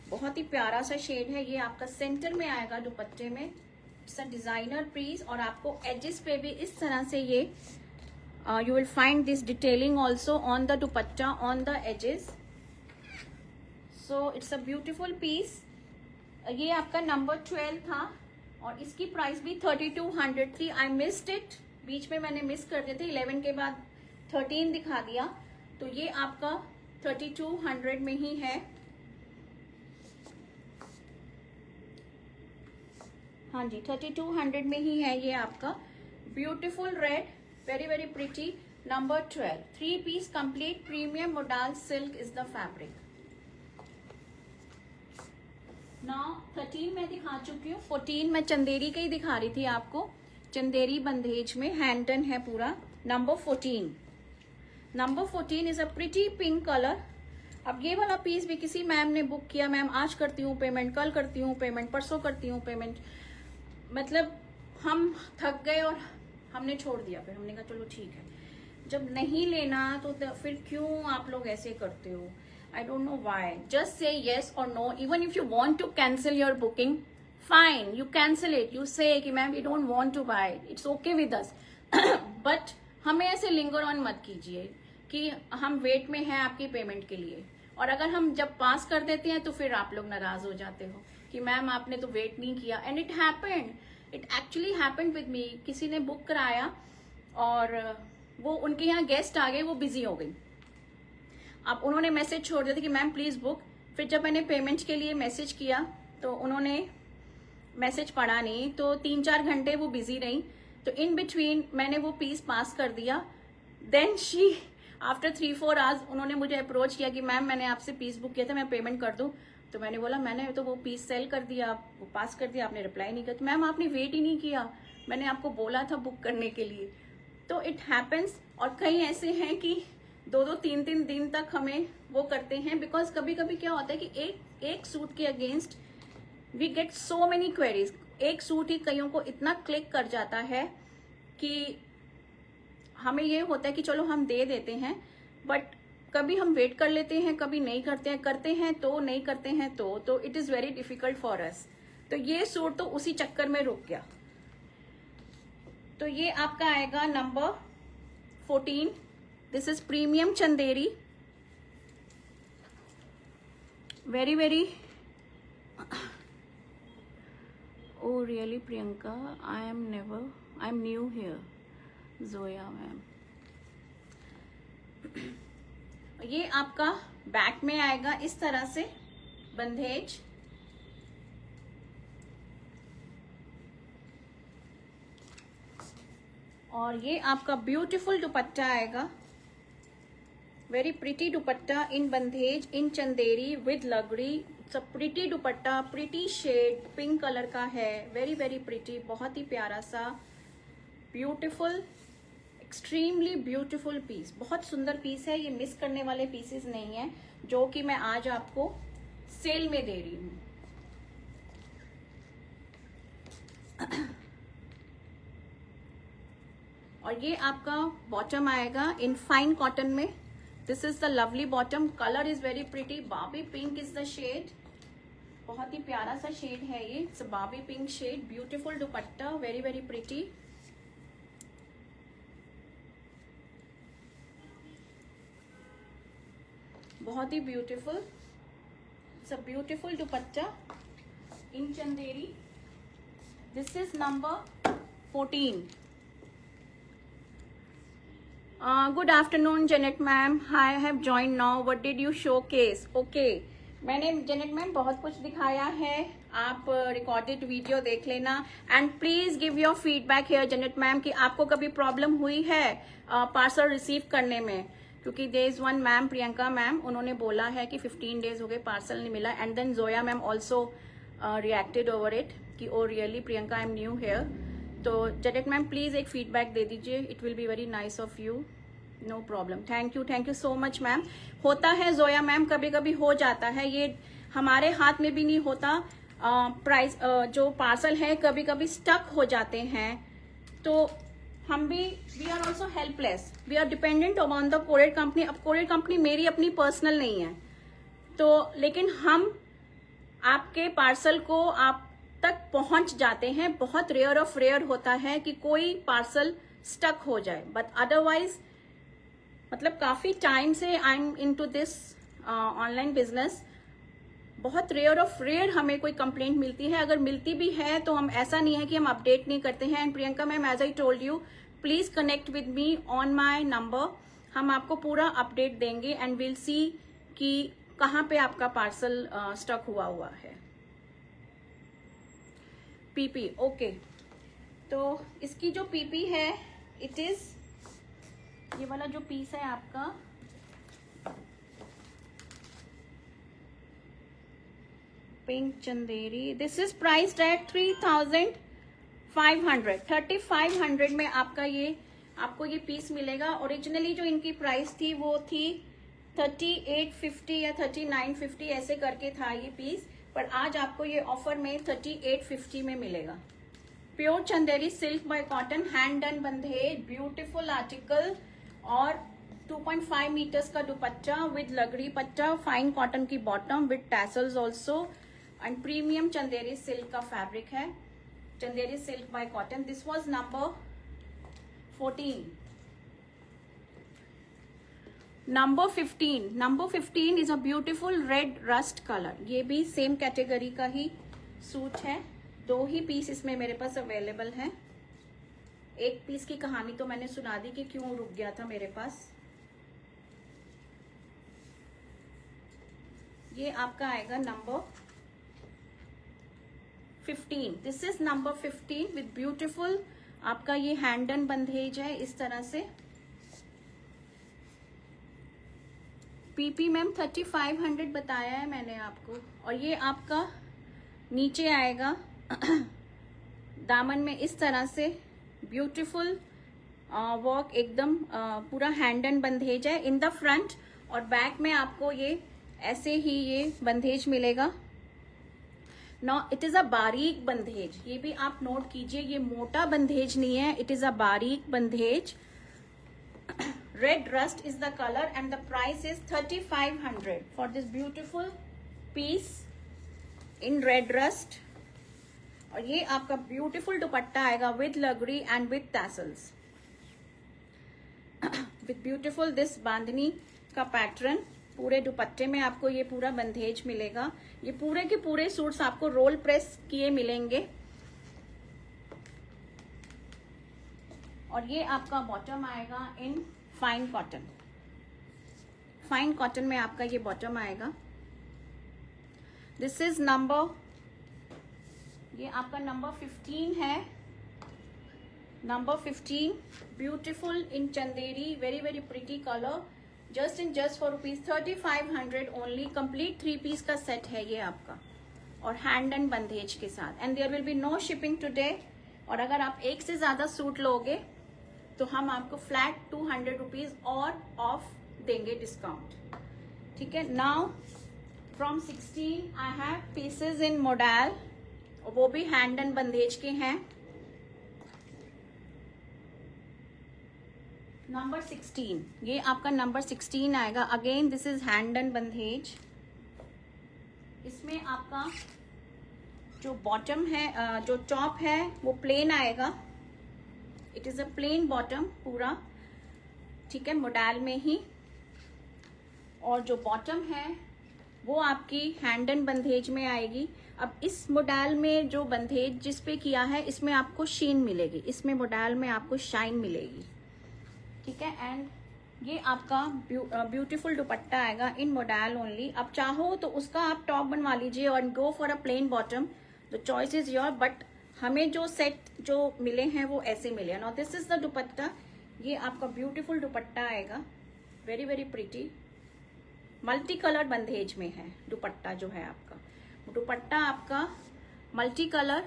[SPEAKER 1] बहुत ही प्यारा सा शेड है। ये आपका सेंटर में आएगा दुपट्टे में। इट्स अ डिजाइनर पीस और आपको एजेस पे भी इस तरह से ये you will find this detailing also on the dupatta, on the edges. So it's a beautiful piece. ये आपका नंबर 12 था और इसकी प्राइस भी 3200 थी। आई मिस्ड इट, बीच में मैंने मिस कर दिए थे। 11 के बाद 13 दिखा दिया, तो ये आपका 3200 में ही है। हाँ जी, 3200 में ही है ये आपका beautiful red, very very pretty, number 12। 3 piece complete, premium modal silk is the fabric. Now 13 मैं दिखा चुकी हूँ। 14 मैं चंदेरी का ही दिखा रही थी आपको। चंदेरी बंदेज में हैंडन है पूरा। Number 14 is a pretty pink colour. अब ये वाला पीस भी किसी मैम ने बुक किया, मैम आज करती हूँ पेमेंट, कल करती हूँ पेमेंट, परसों करती हूँ पेमेंट। मतलब हम थक गए और हमने छोड़ दिया। फिर हमने कहा चलो ठीक है, जब नहीं लेना तो फिर क्यों आप लोग ऐसे करते हो? I don't know why. Just say yes or no. Even if you want to cancel your booking, fine. You cancel it. You say कि ma'am we don't want to buy it. It's okay with us. But हमें ऐसे linger on मत कीजिए कि हम wait में हैं आपकी पेमेंट के लिए, और अगर हम जब पास कर देते हैं तो फिर आप लोग नाराज हो जाते हो कि मैम आपने तो वेट नहीं किया। And it happened, it actually happened with me. किसी ने बुक कराया और वो उनके यहाँ गेस्ट आ गए, वो बिजी हो गई। अब उन्होंने मैसेज छोड़ दिया था कि मैम प्लीज बुक। फिर जब मैंने पेमेंट के लिए मैसेज किया तो उन्होंने मैसेज पढ़ा नहीं, तो 3-4 घंटे वो बिजी रही। तो इन बिटवीन मैंने वो पीस पास कर दिया। देन शी आफ्टर 3-4 आवर्स उन्होंने मुझे अप्रोच किया कि मैम मैंने आपसे पीस बुक किया था, मैं पेमेंट कर दूं। तो मैंने बोला मैंने तो वो पीस सेल कर दिया, वो पास कर दिया, आपने रिप्लाई नहीं किया। तो मैम आपने वेट ही नहीं किया, मैंने आपको बोला था बुक करने के लिए। तो इट हैपन्स। और कई ऐसे हैं कि 2-2, 3-3 दिन तक हमें वो करते हैं। बिकॉज कभी कभी क्या होता है कि एक सूट के against we get so many queries. एक सूट ही कईयों को इतना क्लिक कर जाता है कि हमें ये होता है कि चलो हम दे देते हैं, बट कभी हम वेट कर लेते हैं, कभी नहीं करते हैं, करते हैं तो नहीं करते हैं तो it is very difficult for us. तो ये सूट तो उसी चक्कर में रुक गया। तो ये आपका आएगा number 14। This is premium Chanderi, very very. O really Priyanka, I am new here, Zoya ma'am. ये आपका बैक में आएगा इस तरह से बंदेज, और ये आपका ब्यूटीफुल दुपट्टा आएगा, very pretty dupatta in bandhej, in Chanderi with lagdi. It's a pretty dupatta, pretty shade, pink colour का है, वेरी वेरी प्रिटी, बहुत ही प्यारा सा, ब्यूटीफुल, एक्सट्रीमली ब्यूटीफुल पीस। बहुत सुंदर पीस है, ये मिस करने वाले पीसेस नहीं है जो कि मैं आज आपको सेल में दे रही हूँ। और ये आपका बॉटम आएगा इन फाइन कॉटन में, this is the lovely bottom, colour is very pretty, बाबी पिंक इज द शेड, बहुत ही प्यारा सा शेड है ये, इट्स बाबी pink shade, beautiful dupatta, very very pretty. बहुत ही beautiful, it's a beautiful dupatta in Chanderi. This is number 14। Good afternoon Janet ma'am, I have join now, what did you showcase? Okay, मैंने जेनेट मैम बहुत कुछ दिखाया है, आप recorded video देख लेना and please give your feedback here Janet ma'am कि आपको कभी प्रॉब्लम हुई है पार्सल रिसीव करने में, क्योंकि there is one ma'am, Priyanka ma'am, उन्होंने बोला है कि 15 डेज हो गए पार्सल नहीं मिला, and then Zoya ma'am also reacted over it कि oh really Priyanka I am new here. तो जेनेट मैम प्लीज एक फीडबैक दे दीजिए, it will be very nice of you. No problem, thank you so much ma'am. होता है Zoya ma'am, कभी कभी हो जाता है, ये हमारे हाथ में भी नहीं होता, प्राइस जो पार्सल है कभी कभी स्टक हो जाते हैं, तो हम भी we are also helpless, we are dependent on the courier company. अब कोरियर कंपनी मेरी अपनी पर्सनल नहीं है, तो लेकिन हम आपके पार्सल को आप तक पहुंच जाते हैं, बहुत रेयर ऑफ रेयर होता है कि कोई पार्सल स्टक हो जाए, बट अदरवाइज मतलब काफी टाइम से I am into this online business, बहुत रेयर ऑफ रेयर हमें कोई कंप्लेंट मिलती है, अगर मिलती भी है तो हम ऐसा नहीं है कि हम अपडेट नहीं करते हैं। And Priyanka ma'am, as I told you, please connect with me on my number, हम आपको पूरा अपडेट देंगे एंड विल सी कि कहाँ पे आपका पार्सल स्टक हुआ है। पीपी, ओके, तो इसकी जो पीपी है, इट इज ये वाला जो पीस है आपका, pink Chanderi, this is priced at 3500, 3500 में आपका ये आपको ये पीस मिलेगा। ओरिजिनली जो इनकी प्राइस थी वो थी 3850 या 3950 ऐसे करके था ये पीस, पर आज आपको ये ऑफर में 3850 में मिलेगा। Pure Chanderi silk by cotton, hand done bandhej, beautiful article, और 2.5 मीटर्स का दुपट्टा विद लगड़ी पट्टा, फाइन कॉटन की bottom with tassels also, and premium Chanderi silk का फैब्रिक है, Chanderi silk by cotton. This was number 14। Number 15 is a beautiful red rust colour, ये भी same category का ही सूट है, 2 ही पीस इसमें मेरे पास अवेलेबल है। एक पीस की कहानी तो मैंने सुना दी कि क्यों रुक गया था मेरे पास। ये आपका आएगा number 15, this is number 15 with beautiful, आपका ये हैंडन बंधेज है इस तरह से। पीपी मैम 3500 बताया है मैंने आपको, और ये आपका नीचे आएगा दामन में इस तरह से ब्यूटीफुल वर्क, एकदम पूरा हैंडन बंधेज है इन द फ्रंट, और बैक में आपको ये ऐसे ही ये बंधेज मिलेगा। नो, इट इज अ बारीक बंधेज, ये भी आप नोट कीजिए, ये मोटा बंधेज नहीं है, इट इज अ बारीक bandhej. Red rust is the colour and the price is 3500 for this beautiful piece in red rust. और ये आपका ब्यूटीफुल दुपट्टा आएगा with lagdi and with tassels, with beautiful this bandhani का पैटर्न, पूरे दुपट्टे में आपको ये पूरा बंधेज मिलेगा। ये पूरे के पूरे सूट्स आपको रोल प्रेस किए मिलेंगे, और ये आपका बॉटम आएगा in fine cotton, fine cotton में आपका ये बॉटम आएगा। दिस इज नंबर, ये आपका नंबर 15 है, number 15, beautiful in Chanderi, very very pretty colour, just for ₹3500 only. Complete 3 piece का सेट है ये आपका, और हैंड एंड बंधेज के साथ, and there will be no shipping today. और अगर आप एक से ज्यादा सूट लोगे तो हम आपको फ्लैट 200 रुपीज और ऑफ देंगे डिस्काउंट, ठीक है। Now from 16 I have pieces in modal, वो भी हैंड एंड बंधेज के हैं। नंबर 16, ये आपका नंबर 16 आएगा। Again this is hand and bandhej. इसमें आपका जो बॉटम है, जो टॉप है वो प्लेन आएगा। इट इज अ प्लेन बॉटम पूरा, ठीक है, मोडाल में ही। और जो बॉटम है वो आपकी हैंड एंड बंदेज में आएगी। अब इस मोडाल में जो बंदेज जिस पे किया है, इसमें आपको शीन मिलेगी, इसमें मोडाल में आपको शाइन मिलेगी, ठीक है। एंड ये आपका ब्यूटीफुल दुपट्टा आएगा इन मोडाल ओनली। अब चाहो तो उसका आप टॉप बनवा लीजिए और go for a plain bottom, the choice is your. But हमें जो सेट जो मिले हैं वो ऐसे मिले। Now this is the dupatta. ये आपका ब्यूटीफुल दुपट्टा आएगा, very very pretty. Multi colour bandhej में है दुपट्टा जो है आपका। दुपट्टा आपका multi colour,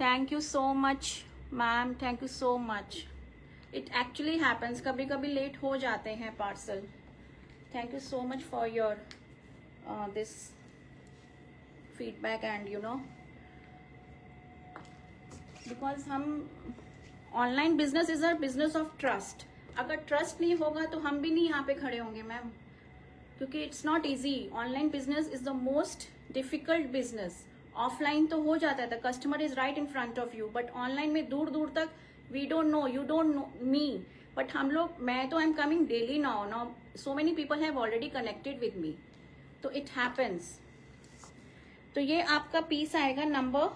[SPEAKER 1] thank you so much ma'am, thank you so much. It actually happens, कभी कभी लेट हो जाते हैं parcel. Thank you so much for your this feedback and you know, because हम online business is a business of trust. अगर trust नहीं होगा तो हम भी नहीं यहाँ पे खड़े होंगे मैम, क्योंकि it's not easy. Online business is the most difficult business. Offline तो हो जाता है, the customer is right in front of you, but online में दूर दूर तक we don't know, you don't know me, but हम लोग, मैं तो I am coming daily now so many people have already connected with me, तो it happens. तो ये आपका पीस आएगा नंबर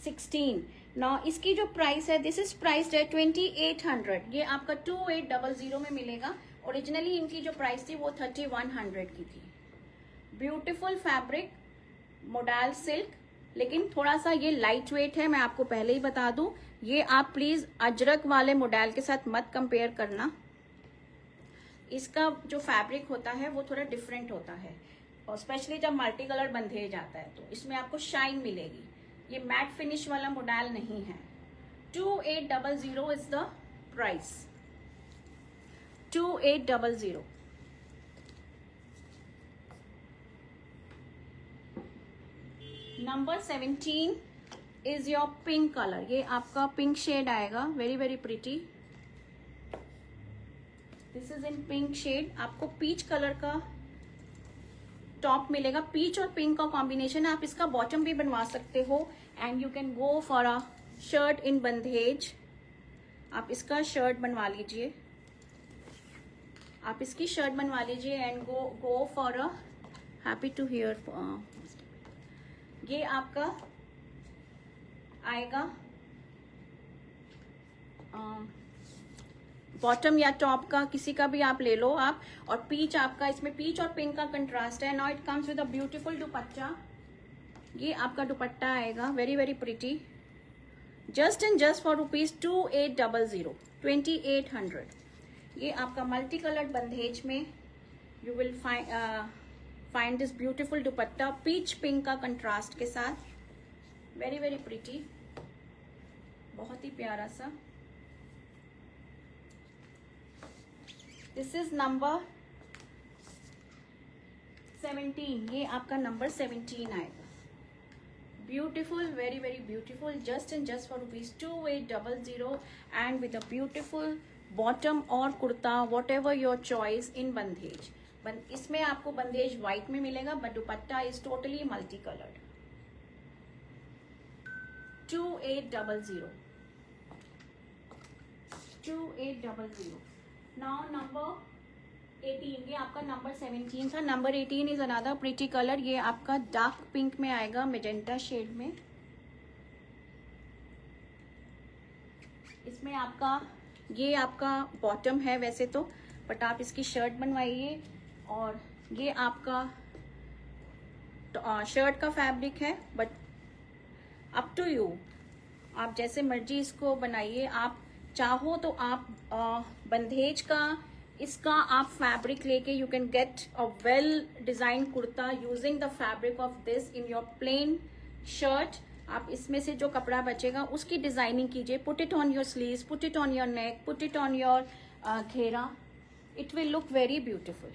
[SPEAKER 1] 16। नाउ इसकी जो प्राइस है, दिस इज प्राइस है 2800। ये आपका 2800 में मिलेगा। ओरिजिनली इनकी जो प्राइस थी वो 3100 की थी। ब्यूटीफुल फैब्रिक, मोडाल सिल्क, लेकिन थोड़ा सा ये लाइट वेट है। मैं आपको पहले ही बता दूं, ये आप प्लीज अजरक वाले मोडाल के साथ मत कंपेयर करना। इसका जो फैब्रिक होता है वो थोड़ा डिफरेंट होता है, और स्पेशली जब मल्टी कलर बंधे जाता है तो इसमें आपको शाइन मिलेगी। ये मैट फिनिश वाला मोडाल नहीं है। 2800 is the price, 2800। Number 17 is your pink colour. ये आपका पिंक शेड आएगा, very very pretty. This is in pink shade. आपको पीच कलर का टॉप मिलेगा। पीच और पिंक का कॉम्बिनेशन है। आप इसका बॉटम भी बनवा सकते हो and you can go for a shirt in bandhej. आप इसका शर्ट बनवा लीजिए, आप इसकी शर्ट बनवा लीजिए and go for a happy to hear. ये आपका आएगा बॉटम या टॉप का, किसी का भी आप ले लो आप। और पीच आपका, इसमें पीच और पिंक का कंट्रास्ट है। Now it comes with a beautiful dupatta. ये आपका दुपट्टा आएगा, very very pretty, just and just for ₹2800, 2800। ये आपका मल्टी कलर्ड बंदेज में you will find this beautiful dupatta, peach pink का कंट्रास्ट के साथ, वेरी वेरी प्रिटी, बहुत ही प्यारा सा। This is number 17। ये आपका नंबर 17 आएगा। Beautiful, very very beautiful, just and just for ₹2800 and with a beautiful bottom और kurta, whatever your choice in bandhej. इसमें आपको बंदेज व्हाइट में मिलेगा, but dupatta is totally multi coloured. 2800, 2800। Now number 18, ये आपका नंबर 17 था। Number 18 is another pretty colour. ये आपका डार्क पिंक में आएगा, मेजेंटा शेड में। इसमें आपका, ये आपका बॉटम है वैसे तो, बट आप इसकी शर्ट बनवाइए। और ये आपका शर्ट का फैब्रिक है, बट अप टू यू, आप जैसे मर्जी इसको बनाइए। आप चाहो तो आप बंदेज का, इसका आप फैब्रिक लेके you can get a well design kurta using the fabric of this in your plain shirt. आप इसमें से जो कपड़ा बचेगा उसकी डिजाइनिंग कीजिए, put it on your sleeves, put it on your neck, put it on your ghera, it will look very beautiful.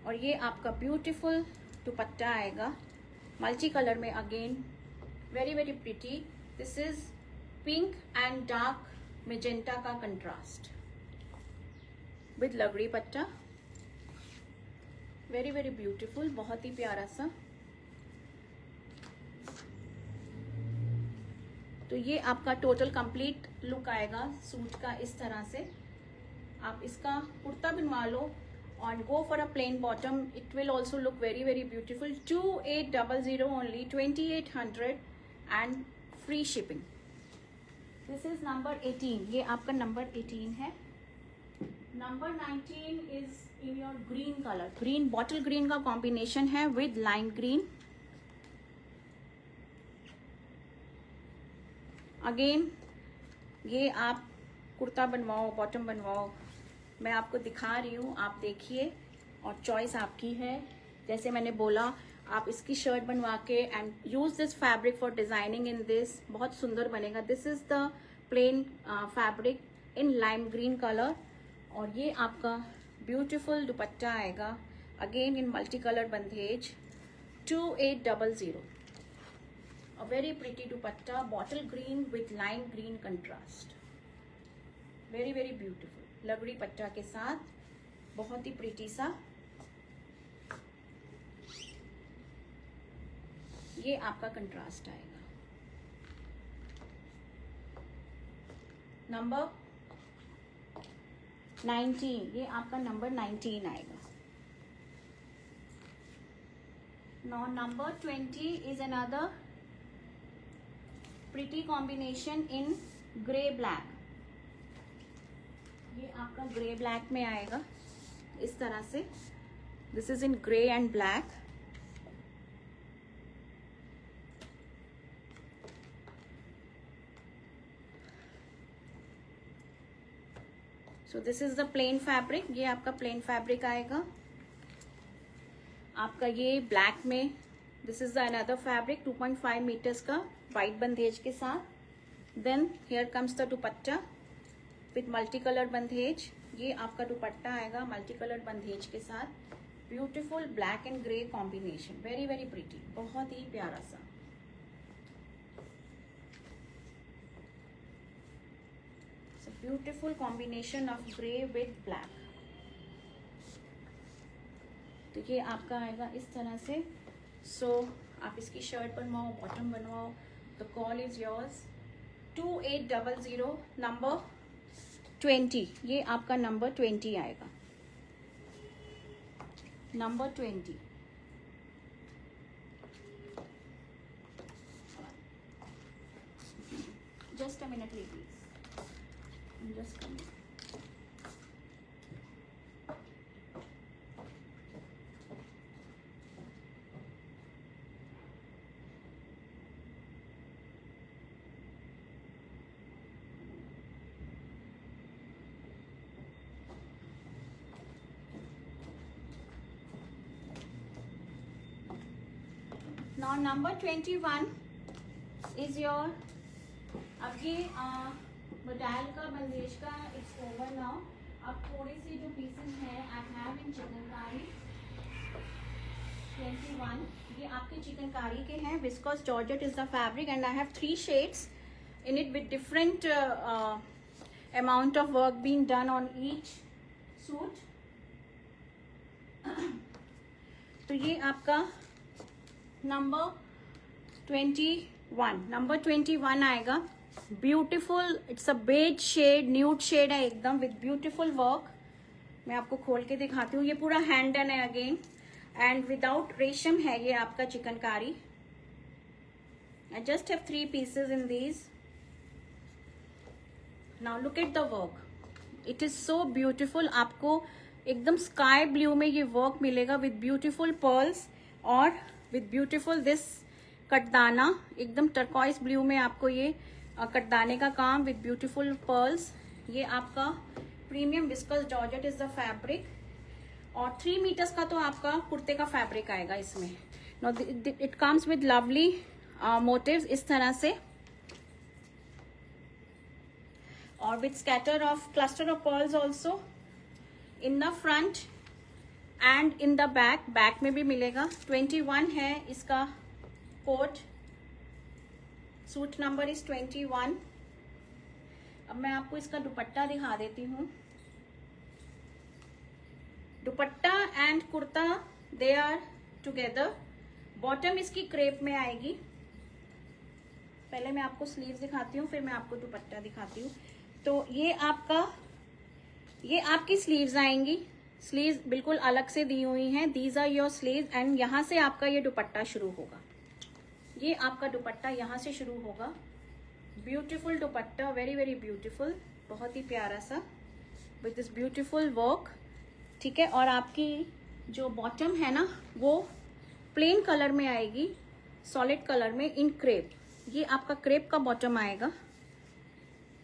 [SPEAKER 1] और ये आपका ब्यूटीफुल दुपट्टा आएगा, मल्टी कलर में again, very very pretty. This is pink and dark magenta का contrast with लगड़ी पट्टा. Very very beautiful, बहुत ही प्यारा सा. तो ये आपका टोटल कंप्लीट लुक आएगा सूट का. इस तरह से आप इसका कुर्ता बनवा लो और go for a plain bottom. It will also look very very beautiful. 2800 only, 2800 and free shipping. This is number 18. ये आपका नंबर 18 है. Number 19 is in your green colour. Green, bottle green का कॉम्बिनेशन है विद लाइम ग्रीन. अगेन ये आप कुर्ता बनवाओ, bottom बनवाओ, मैं आपको दिखा रही हूँ, आप देखिए और चॉइस आपकी है. जैसे मैंने बोला, आप इसकी शर्ट बनवा के and use this fabric for designing in this. बहुत सुंदर बनेगा. This is the plain fabric in lime green colour. और ये आपका ब्यूटीफुल दुपट्टा आएगा again in multi colour bandhej. 2800. A very pretty dupatta, bottle green with lime green contrast. Very very beautiful. लगड़ी पट्टा के साथ बहुत ही प्रीटी सा. ये आपका कंट्रास्ट आएगा. नंबर 19. ये आपका नंबर 19 आएगा. Now number 20 is another pretty combination in grey black. ये आपका ग्रे ब्लैक में आएगा इस तरह से. This is in grey and black. So this is the plain fabric. ये आपका प्लेन फैब्रिक आएगा. आपका ये ब्लैक में. This is the another fabric 2.5 metres का वाइट बंदेज के साथ. Then here comes the dupatta with multi colour bandhej. ये आपका दुपट्टा आएगा मल्टी कलर बंदेज के साथ. Beautiful black and grey combination. Very very pretty, बहुत ही प्यारा सा. Beautiful combination of grey with black. तो ये आपका आएगा इस तरह से. सो आप इसकी शर्ट बनवाओ, बॉटम बनवाओ. The call is yours. 2800 number 20. ये आपका नंबर 20 आएगा. Number 20. Just a minute please. Just coming. Now number 21 is your. अब ये बटाल का बंदेज का इट्स ओवर नाउ. अब थोड़े से जो पीसेस हैं आई हैव इन चिकनकारी. 21. ये आपके चिकनकारी के हैं. Viscose georgette is the fabric and I have 3 shades in it with different amount of work being done on each suit. तो ये आपका नंबर 21. नंबर 21 आएगा. Beautiful, it's a beige shade, nude shade है एकदम विद ब्यूटीफुल वर्क. मैं आपको खोल के दिखाती हूँ. ये पूरा हैंड डन है अगेन एंड विदाउट रेशम है ये आपका चिकनकारी. आई just have 3 pieces in these. Now look at the work. It is so beautiful. आपको एकदम स्काई ब्लू में ये वर्क मिलेगा विद ब्यूटीफुल पर्ल्स और विद ब्यूटीफुल दिस कटदाना. एकदम टर्कॉइस ब्लू में आपको ये कटदाने का काम विद ब्यूटीफुल पर्ल्स. ये आपका premium viscous georgette is the fabric. और 3 मीटर्स का तो आपका कुर्ते का फैब्रिक आएगा इसमें. No it comes with lovely motifs इस तरह से और with scatter of cluster of pearls also in the front and in the back. Back में भी मिलेगा. 21 है इसका कोट, सूट नंबर इज 21। अब मैं आपको इसका दुपट्टा दिखा देती हूँ। Dupatta and kurta they are together. Bottom इसकी क्रेप में आएगी। पहले मैं आपको स्लीव्स दिखाती हूँ, फिर मैं आपको दुपट्टा दिखाती हूँ। तो ये आपकी स्लीव्स आएंगी। स्लीव्स बिल्कुल अलग से दी हुई हैं। These are your sleeves and यहाँ से आपका ये दुपट्टा शुरू होगा। ये आपका दुपट्टा यहाँ से शुरू होगा। Beautiful dupatta, very very beautiful, बहुत ही प्यारा सा विथ दिस ब्यूटीफुल वर्क। ठीक है, और आपकी जो बॉटम है ना वो प्लेन कलर में आएगी, सॉलिड कलर में इन क्रेप। ये आपका क्रेप का बॉटम आएगा।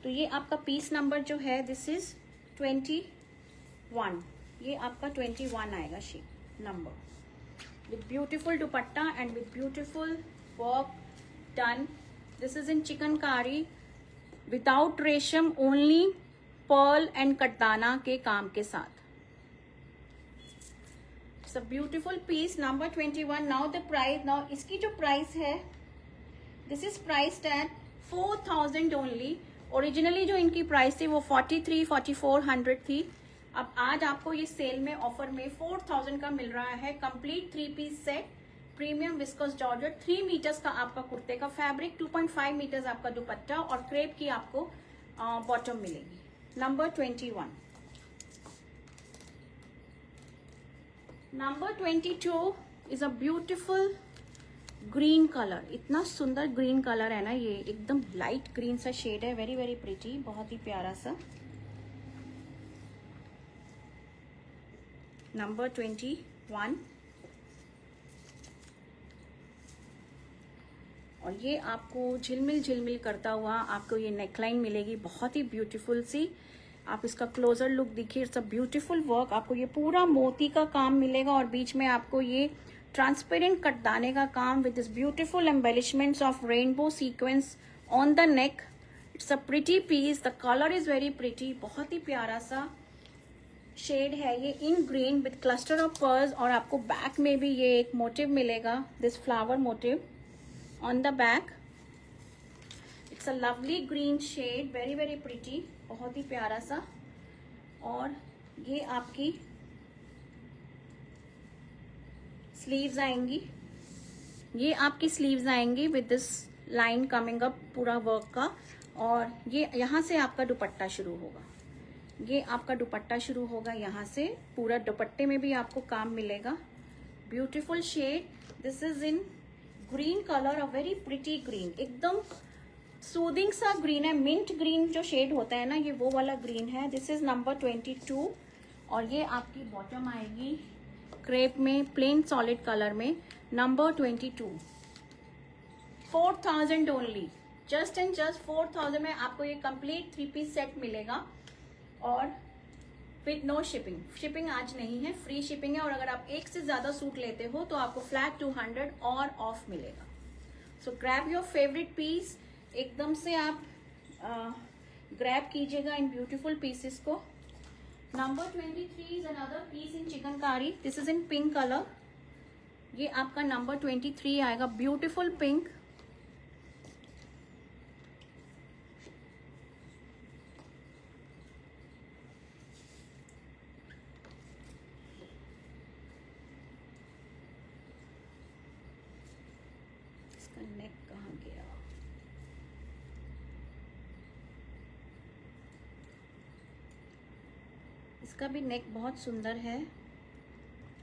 [SPEAKER 1] तो ये आपका पीस नंबर जो है दिस इज 21। ये आपका 21 आएगा shape number with beautiful dupatta and with beautiful work done. This is in chikankari without resham, only pearl and katdana के काम के साथ। It's a beautiful piece number 21। Now the price, now इसकी जो प्राइस है this is priced at 4000 only. Originally जो इनकी price थी वो 4300-4400 थी। अब आज आपको ये सेल में ऑफर में 4000 का मिल रहा है। Complete 3 piece set, premium viscose georgette, 3 metres का आपका कुर्ते का फैब्रिक, 2.5 मीटर्स आपका दुपट्टा और क्रेप की आपको बॉटम मिलेगी। Number 21। Number 22 is a beautiful green colour. इतना सुंदर ग्रीन कलर है ना, ये एकदम लाइट ग्रीन सा शेड है, वेरी वेरी प्रिटी, बहुत ही प्यारा सा। नंबर 21। और ये आपको झिलमिल झिलमिल करता हुआ आपको ये नेकलाइन मिलेगी, बहुत ही ब्यूटीफुल सी। आप इसका क्लोजर लुक देखिए, इट्स अ ब्यूटीफुल वर्क। आपको ये पूरा मोती का काम मिलेगा और बीच में आपको ये ट्रांसपेरेंट कटदाने का काम with this beautiful embellishments of rainbow sequence on the neck. It's a pretty piece, the colour is very pretty, बहुत ही प्यारा सा शेड है ये in green with cluster of pearls. और आपको बैक में भी ये एक मोटिव मिलेगा, this flower motif on the back. It's a lovely green shade, very very pretty, बहुत ही प्यारा सा। और ये आपकी स्लीव्स आएंगी, ये आपकी स्लीव्स आएंगी with this line coming up पूरा वर्क का। और ये यहाँ से आपका दुपट्टा शुरू होगा, ये आपका दुपट्टा शुरू होगा यहाँ से। पूरा दुपट्टे में भी आपको काम मिलेगा। Beautiful shade, this is in green colour, a very pretty green, एकदम सूदिंग सा ग्रीन है। मिंट ग्रीन जो शेड होता है ना, ये वो वाला ग्रीन है। This is number 22। और ये आपकी बॉटम आएगी क्रेप में, प्लेन सॉलिड कलर में, number 22। 4000 only, just and just 4000 में आपको ये कंप्लीट 3 पीस सेट मिलेगा और विद नो शिपिंग। शिपिंग आज नहीं है, फ्री शिपिंग है। और अगर आप एक से ज्यादा सूट लेते हो तो आपको फ्लैट 200 और ऑफ मिलेगा। So grab your favourite piece, एकदम से आप ग्रैब कीजिएगा इन ब्यूटीफुल पीसेस को। Number 23 is another piece in chikankari, this is in pink colour. ये आपका नंबर 23 आएगा, ब्यूटीफुल पिंक। इसका नेक कहाँ गया? इसका भी नेक बहुत सुंदर है।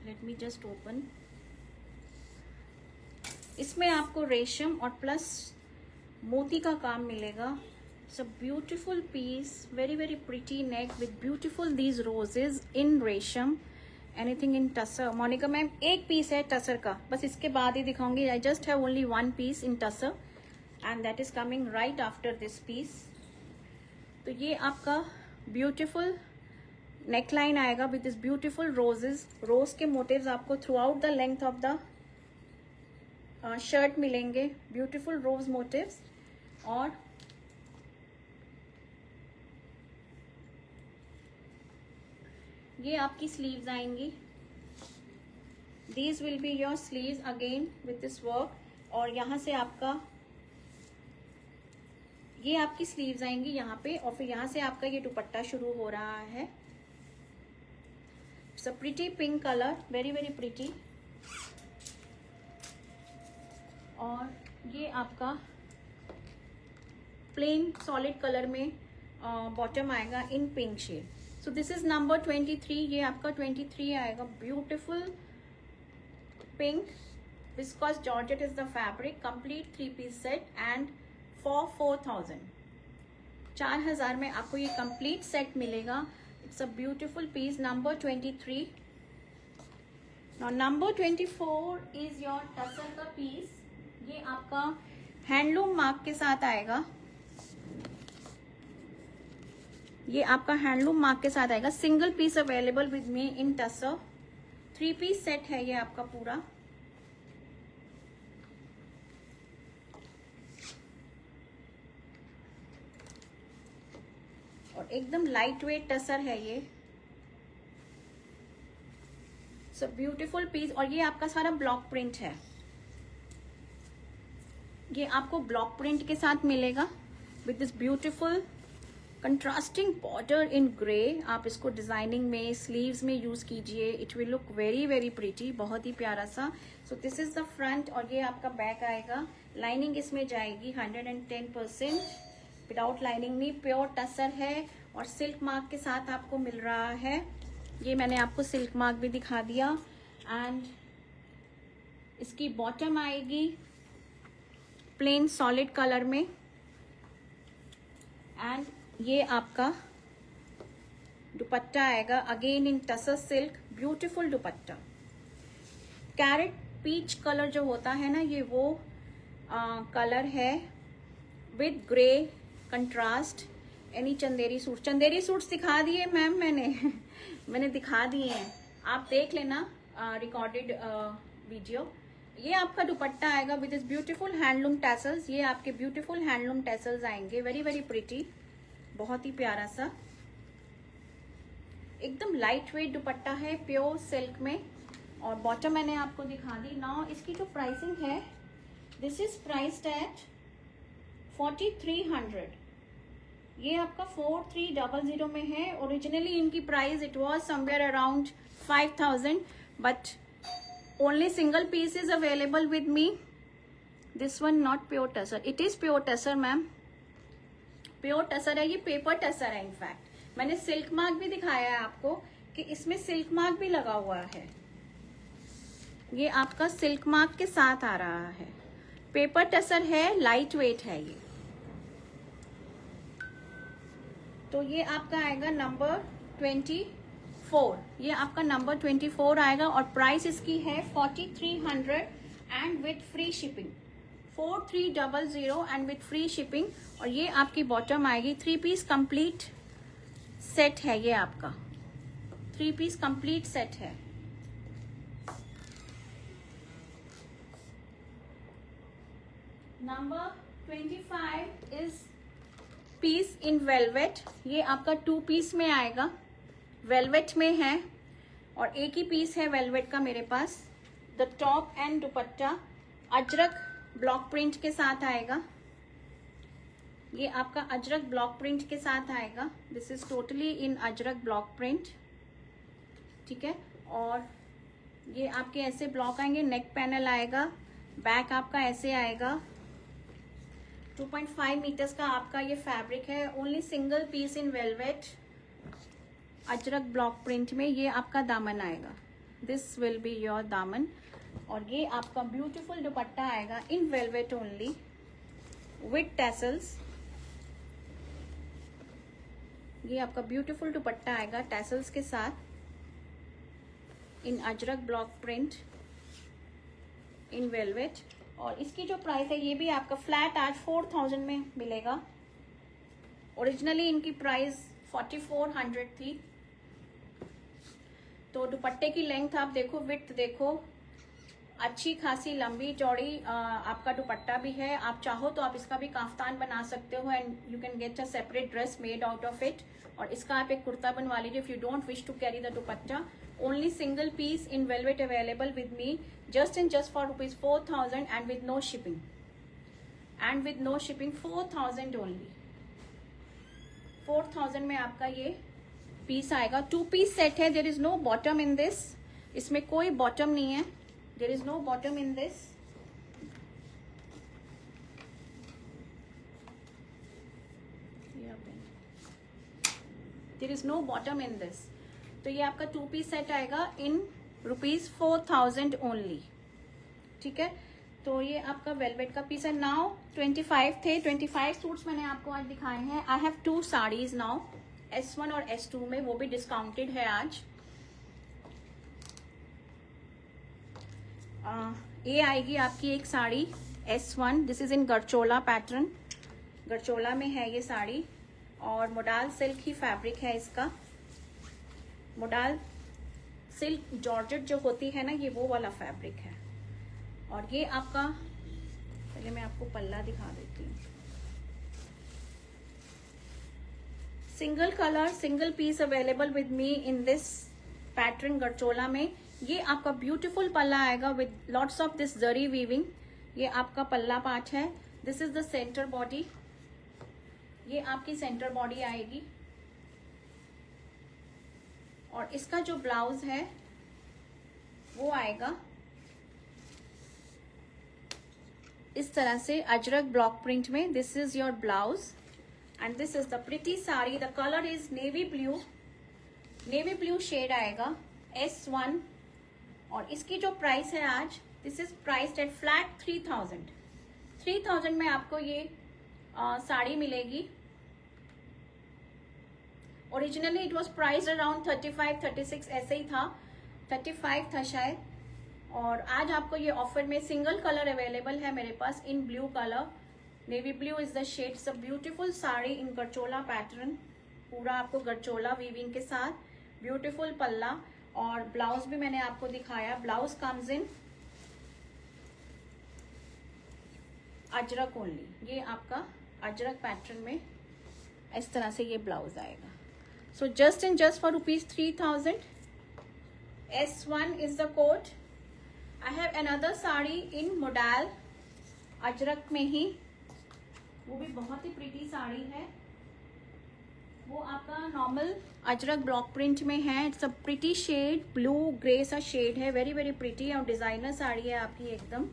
[SPEAKER 1] Let me just open. इसमें आपको रेशम और प्लस मोती का काम मिलेगा। It's a beautiful piece, very very pretty neck with beautiful these roses in resham, anything in tussar. Monica ma'am एक पीस है टसर का, बस इसके बाद ही दिखाऊंगी। I just have only 1 piece in tussar and that is coming right after this piece. तो ये आपका ब्यूटीफुल नेकलाइन आएगा with this beautiful roses. Rose के मोटिव्स आपको throughout the length of the shirt मिलेंगे, ब्यूटीफुल रोज मोटिव्स। और ये आपकी स्लीव्स आएंगी, these will be your sleeves again with this work. और यहाँ से आपका ये आपकी स्लीव्स आएंगी यहाँ पे, और फिर यहाँ से आपका ये दुपट्टा शुरू हो रहा है। It's a pretty pink colour, very very pretty. और ये आपका प्लेन सॉलिड कलर में बॉटम आएगा in pink shade. So this is number 23। ये आपका 23 आएगा। Beautiful pink viscose georgette is the fabric, complete 3 piece set and for 4000, 4000 में आपको ये कंप्लीट सेट मिलेगा। It's a beautiful piece, number 23। Now number 24 is your tussar का piece. ये आपका हैंडलूम मार्क के साथ आएगा। ये आपका हैंडलूम मार्क के साथ आएगा। Single piece available with me in tussar. 3 piece set है ये आपका पूरा। और एकदम लाइट वेट टसर है ये। So beautiful piece. और ये आपका सारा ब्लॉक प्रिंट है। ये आपको ब्लॉक प्रिंट के साथ मिलेगा with this beautiful contrasting border in grey. आप इसको डिजाइनिंग में, स्लीव्स में यूज कीजिए। It will look very very pretty, बहुत ही प्यारा सा। सो दिस इज द फ्रंट और ये आपका बैक आएगा। लाइनिंग इसमें जाएगी 110%, विदाउट लाइनिंग नहीं, प्योर टसर है और सिल्क मार्क के साथ आपको मिल रहा है। ये मैंने आपको सिल्क मार्क भी दिखा दिया। एंड इसकी बॉटम आएगी प्लेन सॉलिड कलर में। एंड ये आपका दुपट्टा आएगा again in tussar silk, beautiful dupatta. Carrot peach colour जो होता है ना, ये वो कलर है with grey contrast. Any Chanderi suit, Chanderi suits दिखा दिए मैम मैंने दिखा दिए हैं, आप देख लेना रिकॉर्डेड वीडियो। ये आपका दुपट्टा आएगा with this beautiful handloom tassels. ये आपके ब्यूटीफुल हैंडलूम टैसल्स आएंगे, वेरी वेरी प्रिटी, बहुत ही प्यारा सा। एकदम लाइट वेट दुपट्टा है, प्योर सिल्क में। और बॉटम मैंने आपको दिखा दी। नाउ इसकी जो प्राइसिंग है, दिस इज प्राइस्ड एट 4300। ये आपका 4300 में है। ओरिजिनली इनकी price it was somewhere around 5000, but only single piece is available with me. This one not pure tussar, it is pure tussar ma'am, pure tussar है ये, paper tussar है। In fact मैंने silk mark भी दिखाया है आपको कि इसमें सिल्क मार्क भी लगा हुआ है। ये आपका सिल्क मार्क के साथ आ रहा है, पेपर टसर है, लाइट वेट है ये। तो ये आपका आएगा नंबर 24। ये आपका नंबर 24 आएगा और प्राइस इसकी है 4300 and with free shipping, 4300 and with free shipping. और ये आपकी बॉटम आएगी। 3 पीस कंप्लीट सेट है ये आपका, 3 पीस कंप्लीट सेट है। Number 25 is peace in velvet. ये आपका 2 पीस में आएगा, वेलवेट में है और एक ही पीस है वेलवेट का मेरे पास। The top and dupatta ajrak block print के साथ आएगा। ये आपका अजरक ब्लॉक प्रिंट के साथ आएगा। This is totally in ajrak block print, ठीक है। और ये आपके ऐसे ब्लॉक आएंगे, नेक पैनल आएगा, बैक आपका ऐसे आएगा। 2.5 मीटर्स का आपका ये फैब्रिक है। Only single piece in velvet, Ajrak block print में। ये आपका दामन आएगा, दिस विल बी योर दामन। और ये आपका ब्यूटीफुल दुपट्टा आएगा in velvet only with tassels. ये आपका ब्यूटीफुल दुपट्टा आएगा टैसल्स के साथ in ajrak block print in velvet. और इसकी जो प्राइस है ये भी आपका फ्लैट आज 4000 में मिलेगा। ओरिजिनली इनकी प्राइस 4400 थी। तो दुपट्टे की लेंथ आप देखो, विड्थ देखो, अच्छी खासी लंबी चौड़ी आपका दुपट्टा भी है। आप चाहो तो आप इसका भी काफ्तान बना सकते हो and you can get a separate dress made out of it. और इसका आप एक कुर्ता बनवा लीजिए if you don't wish to carry the dupatta. Only single piece in velvet available with me just and just for ₹4,000 and with no shipping. And with no shipping 4,000 only. 4,000 में आपका ये piece आएगा. 2 पीस सेट है. There is no bottom in this. इसमें कोई bottom नहीं है. There is no bottom in this. There is no bottom in this. तो ये आपका 2 पीस सेट आएगा इन ₹4,000 ओनली. ठीक है. तो ये आपका वेलवेट का पीस है. नाउ 25 थे. 25 सूट्स मैंने आपको आज दिखाए हैं. आई हैव 2 साड़ीज नाउ S1 और S2 में, वो भी डिस्काउंटेड है आज. ये आएगी आपकी एक sari S1. This is in gharchola pattern. Gharchola में है ये साड़ी और मोडाल सिल्क ही फैब्रिक है इसका. मोडाल सिल्क जॉर्जेट जो होती है ना, ये वो वाला फैब्रिक है. और ये आपका, पहले मैं आपको पल्ला दिखा देती हूँ. Single colour single piece available with me in this pattern gharchola में. ये आपका ब्यूटीफुल पल्ला आएगा with lots of this zari weaving. ये आपका पल्ला पार्ट है. This is the centre body. ये आपकी सेंटर बॉडी आएगी. और इसका जो ब्लाउज है वो आएगा इस तरह से अजरक ब्लॉक प्रिंट में. This is your blouse and this is the pretty sari. The colour is navy blue. Navy blue shade आएगा S1. और इसकी जो प्राइस है आज, this is priced at flat 3,000. 3,000 में आपको ये साड़ी मिलेगी. Originally it was priced around 35, 36 ऐसे ही था. 35 था शायद. और आज आपको ये ऑफर में सिंगल कलर अवेलेबल है मेरे पास in blue colour. Navy blue is the shade. It's a beautiful sari in gharchola pattern. पूरा आपको गरचोला वीविंग के साथ. ब्यूटीफुल पल्ला और ब्लाउज भी मैंने आपको दिखाया. Blouse comes in Ajrak only. ये आपका अजरक पैटर्न में इस तरह से ये ब्लाउज आएगा. So just and just for ₹3,000. S1 is the code. I have another sari in modal Ajrak में ही. वो भी बहुत ही प्रीटी साड़ी है. वो आपका नॉर्मल अजरक ब्लॉक प्रिंट में है. It's a pretty shade. Blue grey सा शेड है. वेरी वेरी प्रीटी और डिजाइनर साड़ी है आपकी एकदम.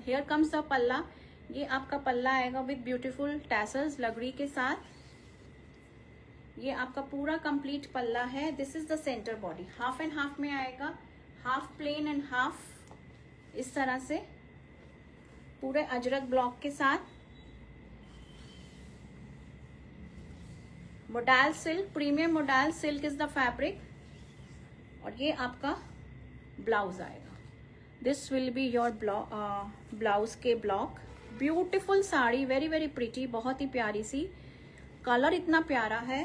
[SPEAKER 1] हियर कम्स द पल्ला. ये आपका पल्ला आएगा विद ब्यूटीफुल टैसल्स लकड़ी के साथ. ये आपका पूरा कंप्लीट पल्ला है. This is the centre body. Half and half में आएगा. हाफ प्लेन एंड हाफ इस तरह से पूरे अजरक ब्लॉक के साथ. Modal silk, premium modal silk is the fabric. और ये आपका ब्लाउज आएगा. This will be your blouse के block. Beautiful sari. Very very pretty. बहुत ही प्यारी सी. कलर इतना प्यारा है.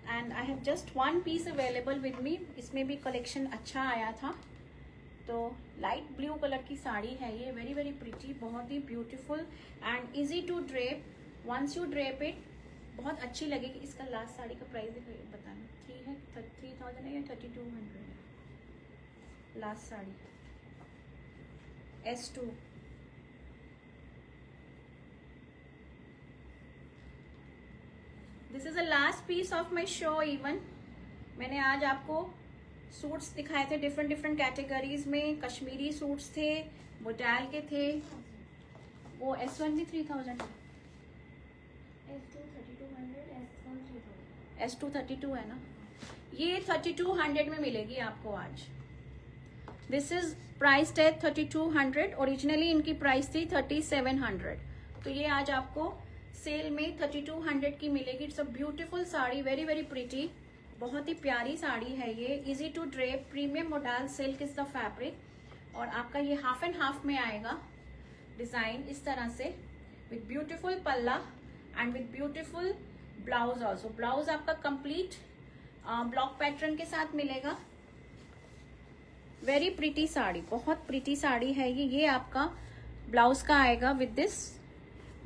[SPEAKER 1] And I have just 1 piece available with me. इसमें भी कलेक्शन अच्छा आया था. तो लाइट ब्लू कलर की साड़ी है ये. Very very pretty. बहुत ही beautiful and easy to drape. Once you drape it बहुत अच्छी लगेगी. इसका लास्ट साड़ी का प्राइस बताना. 3,000 है या 3,200 है last sari S2. This is the last piece of my show. Even मैंने आज आपको सूट्स दिखाए थे डिफरेंट डिफरेंट कैटेगरीज में. कश्मीरी सूट्स थे, मोडाल के थे. वो S1 भी 3,000. S2 32 है ना. ये 3,200 में मिलेगी आपको आज. This is priced eight 3,200. Originally इनकी प्राइस थी 3,700. तो ये आज आपको सेल में 3,200 की मिलेगी. It's a beautiful sari. Very very pretty. बहुत ही प्यारी साड़ी है ये. Easy to drape. Premium modal silk is the fabric. और आपका ये हाफ एंड हाफ में आएगा डिजाइन इस तरह से विद ब्यूटीफुल पल्ला and with beautiful blouse also. Blouse आपका कंप्लीट ब्लॉक पैटर्न के साथ मिलेगा. Very pretty sari. बहुत प्रीटी साड़ी है ये. ये आपका ब्लाउज का आएगा विद दिस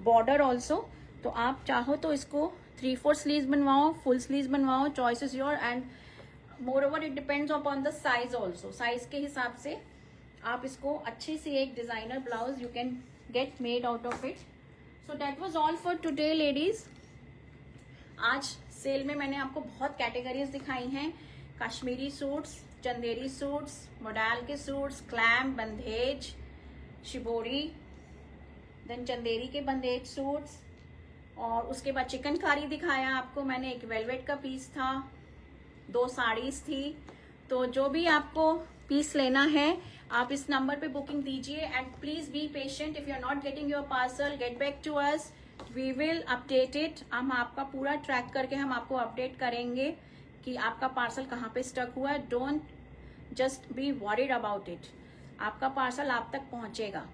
[SPEAKER 1] बॉर्डर ऑल्सो. तो आप चाहो तो इसको 3/4 स्लीव्स बनवाओ, फुल स्लीव्स बनवाओ, choice is your. And moreover it depends upon the size also. Size के हिसाब से आप इसको अच्छी सी एक designer blouse you can get made out of it. So that was all for today ladies. आज सेल में मैंने आपको बहुत कैटेगरीज दिखाई हैं, Kashmiri suits, Chanderi suits, modal के सूट्स, क्लैम, बंदेज, शिबोरी, देन चंदेरी के बंदेज सूट्स, और उसके बाद चिकनकारी दिखाया आपको मैंने, एक वेलवेट का पीस था, 2 साड़ीज थी। तो जो भी आपको पीस लेना है आप इस नंबर पे बुकिंग दीजिए। And please be patient, if you are not getting your parcel get back to us, we will update it. हम आपका पूरा ट्रैक करके हम आपको अपडेट करेंगे कि आपका पार्सल कहाँ पे स्टक हुआ है। Don't just be worried about it, आपका पार्सल आप तक पहुंचेगा,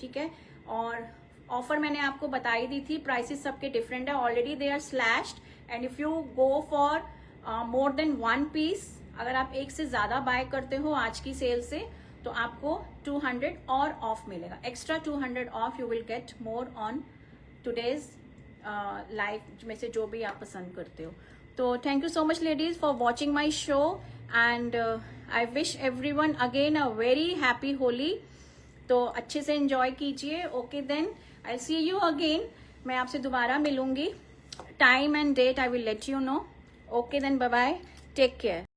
[SPEAKER 1] ठीक है। और ऑफर मैंने आपको बताई दी थी, प्राइसेस सबके डिफरेंट है, already they are slashed. And if you go for more than 1 piece, अगर आप एक से ज्यादा बाय करते हो आज की सेल से, तो आपको 200 और ऑफ मिलेगा, extra 200 off you will get more on today's live में से जो भी आप पसंद करते हो। तो thank you so much ladies for watching my show, and I wish everyone again a very happy Holi. तो अच्छे से एंजॉय कीजिए। Okay then, I see you again. मैं आपसे दोबारा मिलूंगी, time and date I will let you know. Okay then, bye bye, take care.